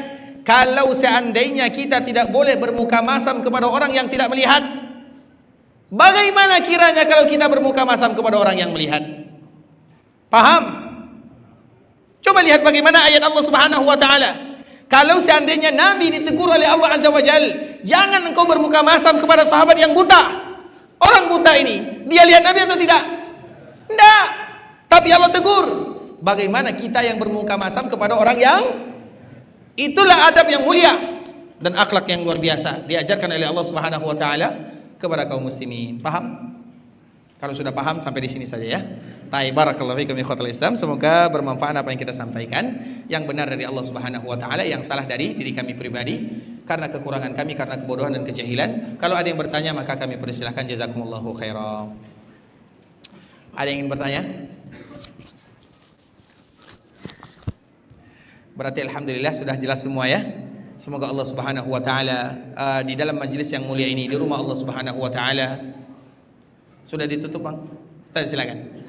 Kalau seandainya kita tidak boleh bermuka masam kepada orang yang tidak melihat, bagaimana kiranya kalau kita bermuka masam kepada orang yang melihat? Paham? Coba lihat bagaimana ayat Allah Subhanahu wa taala. Kalau seandainya Nabi ditegur oleh Allah Azza wa Jalla, jangan engkau bermuka masam kepada sahabat yang buta. Orang buta ini, dia lihat Nabi atau tidak? Tidak. Tapi Allah tegur. Bagaimana kita yang bermuka masam kepada orang yang, itulah adab yang mulia dan akhlak yang luar biasa diajarkan oleh Allah Subhanahu wa taala kepada kaum muslimin. Paham? Kalau sudah paham sampai di sini saja ya. Baik, barakallahu fikum ikhwatul Islam. Semoga bermanfaat apa yang kita sampaikan. Yang benar dari Allah Subhanahu wa taala, yang salah dari diri kami pribadi karena kekurangan kami, karena kebodohan dan kejahilan. Kalau ada yang bertanya maka kami persilahkan. Jazakumullahu khairan. Ada yang ingin bertanya? Berarti alhamdulillah sudah jelas semua ya. Semoga Allah Subhanahu wa taala di dalam majelis yang mulia ini, di rumah Allah Subhanahu wa taala. Sudah ditutup, Bang? Silakan.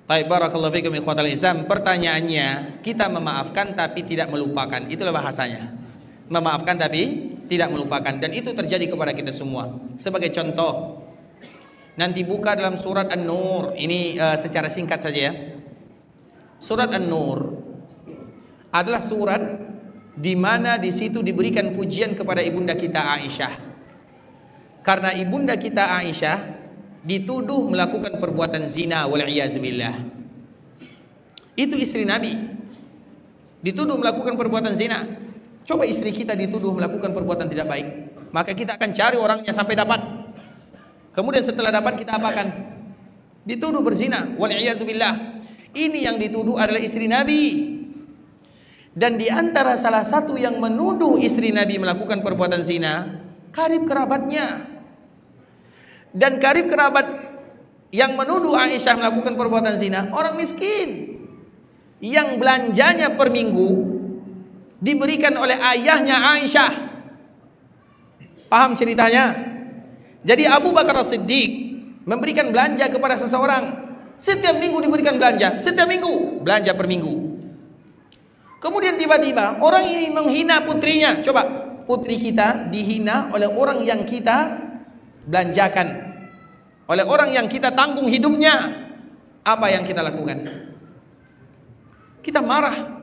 Baik, barakallahu fikum ikhwatal Islam. Pertanyaannya, kita memaafkan tapi tidak melupakan. Itulah bahasanya. Memaafkan tapi tidak melupakan, dan itu terjadi kepada kita semua. Sebagai contoh, nanti buka dalam surat An-Nur. Ini secara singkat saja ya. Surat An-Nur adalah surat di mana di situ diberikan pujian kepada ibunda kita Aisyah. Karena ibunda kita Aisyah dituduh melakukan perbuatan zina, wal'iyadzubillah. Itu istri Nabi dituduh melakukan perbuatan zina. Coba istri kita dituduh melakukan perbuatan tidak baik, maka kita akan cari orangnya sampai dapat. Kemudian setelah dapat kita apakan? Dituduh berzina, wal'iyadzubillah. Ini yang dituduh adalah istri Nabi. Dan di antara salah satu yang menuduh istri Nabi melakukan perbuatan zina, karib kerabatnya. Dan karib kerabat yang menuduh Aisyah melakukan perbuatan zina, orang miskin yang belanjanya per minggu diberikan oleh ayahnya Aisyah. Paham ceritanya? Jadi Abu Bakar As-Siddiq memberikan belanja kepada seseorang. Setiap minggu diberikan belanja, setiap minggu belanja per minggu. Kemudian tiba-tiba orang ini menghina putrinya. Coba, putri kita dihina oleh orang yang kita belanjakan, oleh orang yang kita tanggung hidupnya. Apa yang kita lakukan? Kita marah.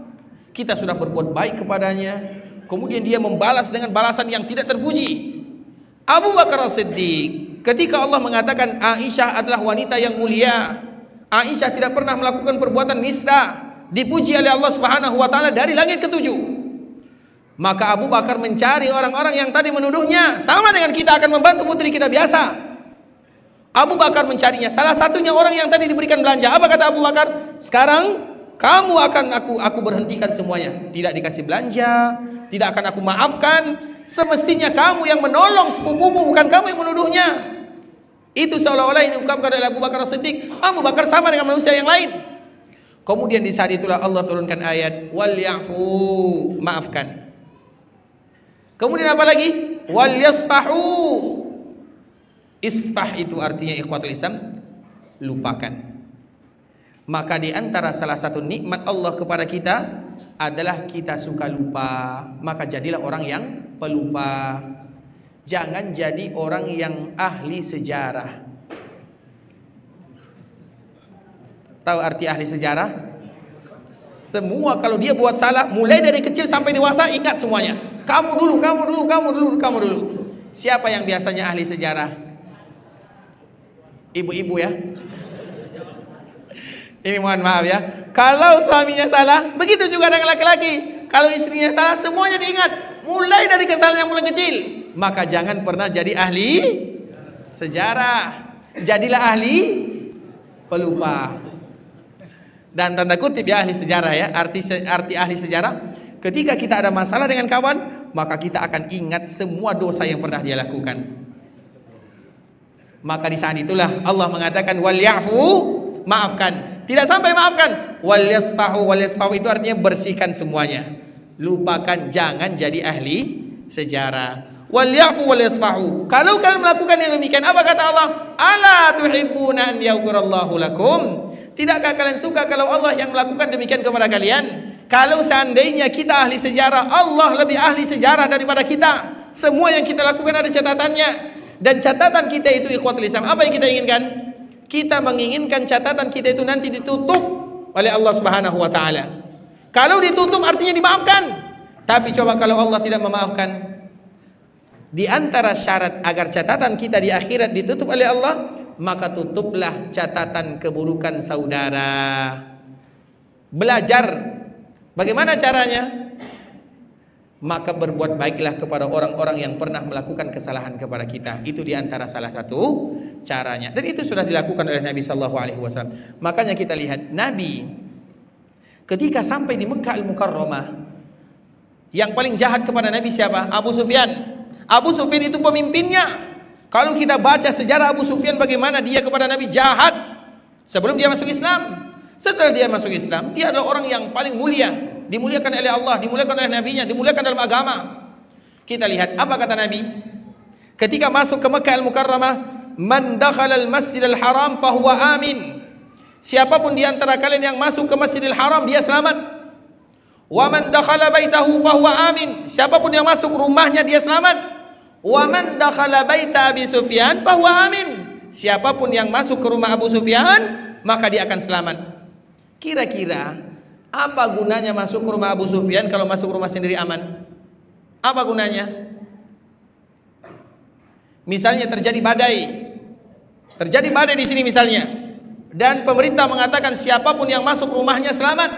Kita sudah berbuat baik kepadanya, kemudian dia membalas dengan balasan yang tidak terpuji. Abu Bakar As-Siddiq, ketika Allah mengatakan Aisyah adalah wanita yang mulia, Aisyah tidak pernah melakukan perbuatan nista, dipuji oleh Allah Subhanahu wa taala dari langit ketujuh. Maka Abu Bakar mencari orang-orang yang tadi menuduhnya, sama dengan kita akan membantu putri kita biasa. Abu Bakar mencarinya, salah satunya orang yang tadi diberikan belanja. Apa kata Abu Bakar? Sekarang kamu akan aku berhentikan semuanya. Tidak dikasih belanja, tidak akan aku maafkan. Semestinya kamu yang menolong sepupumu, bukan kamu yang menuduhnya. Itu seolah-olah ini diungkapkan oleh Abu Bakar As-Siddiq. Abu Bakar sama dengan manusia yang lain. Kemudian di saat itulah Allah turunkan ayat wal ya'fu, maafkan. Kemudian apa lagi? Wal yasfahu. Isfah itu artinya ikhwatul Islam, lupakan. Maka di antara salah satu nikmat Allah kepada kita adalah kita suka lupa. Maka jadilah orang yang pelupa. Jangan jadi orang yang ahli sejarah. Tahu arti ahli sejarah? Semua kalau dia buat salah, mulai dari kecil sampai dewasa ingat semuanya. Kamu dulu, kamu dulu, kamu dulu, kamu dulu. Siapa yang biasanya ahli sejarah? Ibu-ibu ya. Ini mohon maaf ya. Kalau suaminya salah, begitu juga dengan laki-laki. Kalau istrinya salah, semuanya diingat. Mulai dari kesalahan yang mulai kecil. Maka jangan pernah jadi ahli sejarah. Jadilah ahli pelupa. Dan tanda kutip ya ahli sejarah ya. Arti ahli sejarah, ketika kita ada masalah dengan kawan, maka kita akan ingat semua dosa yang pernah dia lakukan. Maka di saat itulah Allah mengatakan wal ya'fu, maafkan. Tidak sampai maafkan. Wal yasfahu, wal yasfahu itu artinya bersihkan semuanya. Lupakan, jangan jadi ahli sejarah. Wal ya'fu wal yasfahu. Kalau kalian melakukan yang demikian, apa kata Allah? Ala tuhibbuna an yaghfirallahu lakum? Tidakkah kalian suka kalau Allah yang melakukan demikian kepada kalian? Kalau seandainya kita ahli sejarah, Allah lebih ahli sejarah daripada kita. Semua yang kita lakukan ada catatannya. Dan catatan kita itu ikhwatul Islam, apa yang kita inginkan? Kita menginginkan catatan kita itu nanti ditutup oleh Allah Subhanahu wa taala. Kalau ditutup artinya dimaafkan. Tapi coba kalau Allah tidak memaafkan. Di antara syarat agar catatan kita di akhirat ditutup oleh Allah, maka tutuplah catatan keburukan saudara. Belajar bagaimana caranya? Maka berbuat baiklah kepada orang-orang yang pernah melakukan kesalahan kepada kita. Itu di antara salah satu caranya. Dan itu sudah dilakukan oleh Nabi sallallahu alaihi wasallam. Makanya kita lihat Nabi ketika sampai di Mekah Al-Mukarramah, yang paling jahat kepada Nabi siapa? Abu Sufyan. Abu Sufyan itu pemimpinnya. Kalau kita baca sejarah Abu Sufyan bagaimana dia kepada Nabi jahat sebelum dia masuk Islam. Setelah dia masuk Islam, dia adalah orang yang paling mulia, dimuliakan oleh Allah, dimuliakan oleh Nabi-Nya, dimuliakan dalam agama. Kita lihat apa kata Nabi ketika masuk ke Mekah Al-Mukarramah, man dakhala al-Masjidil Haram fahuwa amin. Siapapun di antara kalian yang masuk ke Masjidil Haram dia selamat. Wa man dakhala baitahu fahuwa amin. Siapapun yang masuk rumahnya dia selamat. Wa man dakhala baita Abi Sufyan fahuwa amin. Siapapun yang masuk ke rumah Abu Sufyan, maka dia akan selamat. Kira-kira apa gunanya masuk ke rumah Abu Sufyan kalau masuk rumah sendiri aman? Apa gunanya? Misalnya terjadi badai di sini misalnya, dan pemerintah mengatakan siapapun yang masuk rumahnya selamat,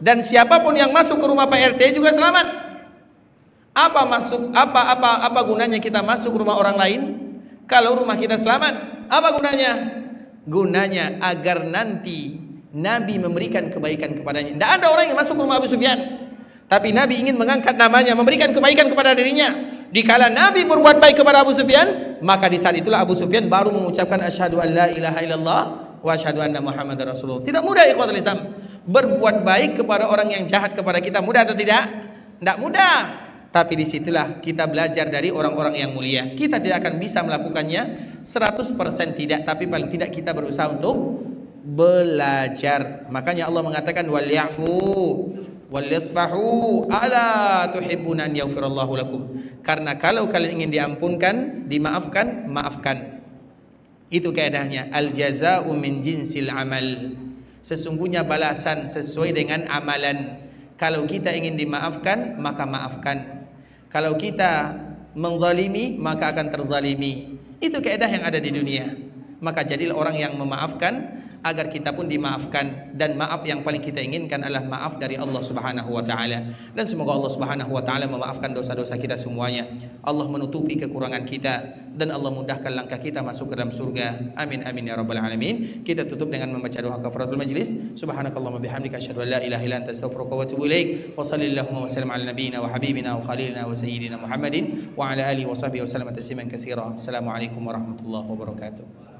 dan siapapun yang masuk ke rumah Pak RT juga selamat. Apa gunanya kita masuk ke rumah orang lain kalau rumah kita selamat? Apa gunanya? Gunanya agar nanti Nabi memberikan kebaikan kepadanya. Tidak ada orang yang masuk ke rumah Abu Sufyan, tapi Nabi ingin mengangkat namanya, memberikan kebaikan kepada dirinya. Dikala Nabi berbuat baik kepada Abu Sufyan, maka di saat itulah Abu Sufyan baru mengucapkan asyhadu an la ilaha illallah wa asyhadu anna Muhammadar Rasulullah. Tidak mudah ikhwatul Islam. Berbuat baik kepada orang yang jahat kepada kita mudah atau tidak? Tidak mudah. Tapi disitulah kita belajar dari orang-orang yang mulia. Kita tidak akan bisa melakukannya 100% tidak, tapi paling tidak kita berusaha untuk belajar. Makanya Allah mengatakan wal ya'fu wal yasfahu ala tuhibbuna an yaghfirallahu lakum. Karena kalau kalian ingin diampunkan, dimaafkan, maafkan. Itu kaidahnya. Al jazaa'u min jinsil amal. Sesungguhnya balasan sesuai dengan amalan. Kalau kita ingin dimaafkan, maka maafkan. Kalau kita menzalimi, maka akan terzalimi. Itu kaidah yang ada di dunia. Maka jadilah orang yang memaafkan agar kita pun dimaafkan, dan maaf yang paling kita inginkan adalah maaf dari Allah Subhanahu wa taala. Dan semoga Allah Subhanahu wa taala memaafkan dosa-dosa kita semuanya. Allah menutupi kekurangan kita dan Allah mudahkan langkah kita masuk ke dalam surga. Amin amin ya rabbal alamin. Kita tutup dengan membaca doa kafaratul majlis. Subhanakallahumma bihamdika asyhadu an la ilaha illa anta astaghfiruka wa atubu ilaik. Wa sallallahu wa sallam ala nabiyyina wa habibina wa khalilina wa sayyidina Muhammadin wa ala alihi wa sahbihi wa sallam tasliman katsira. Assalamualaikum warahmatullahi wabarakatuh.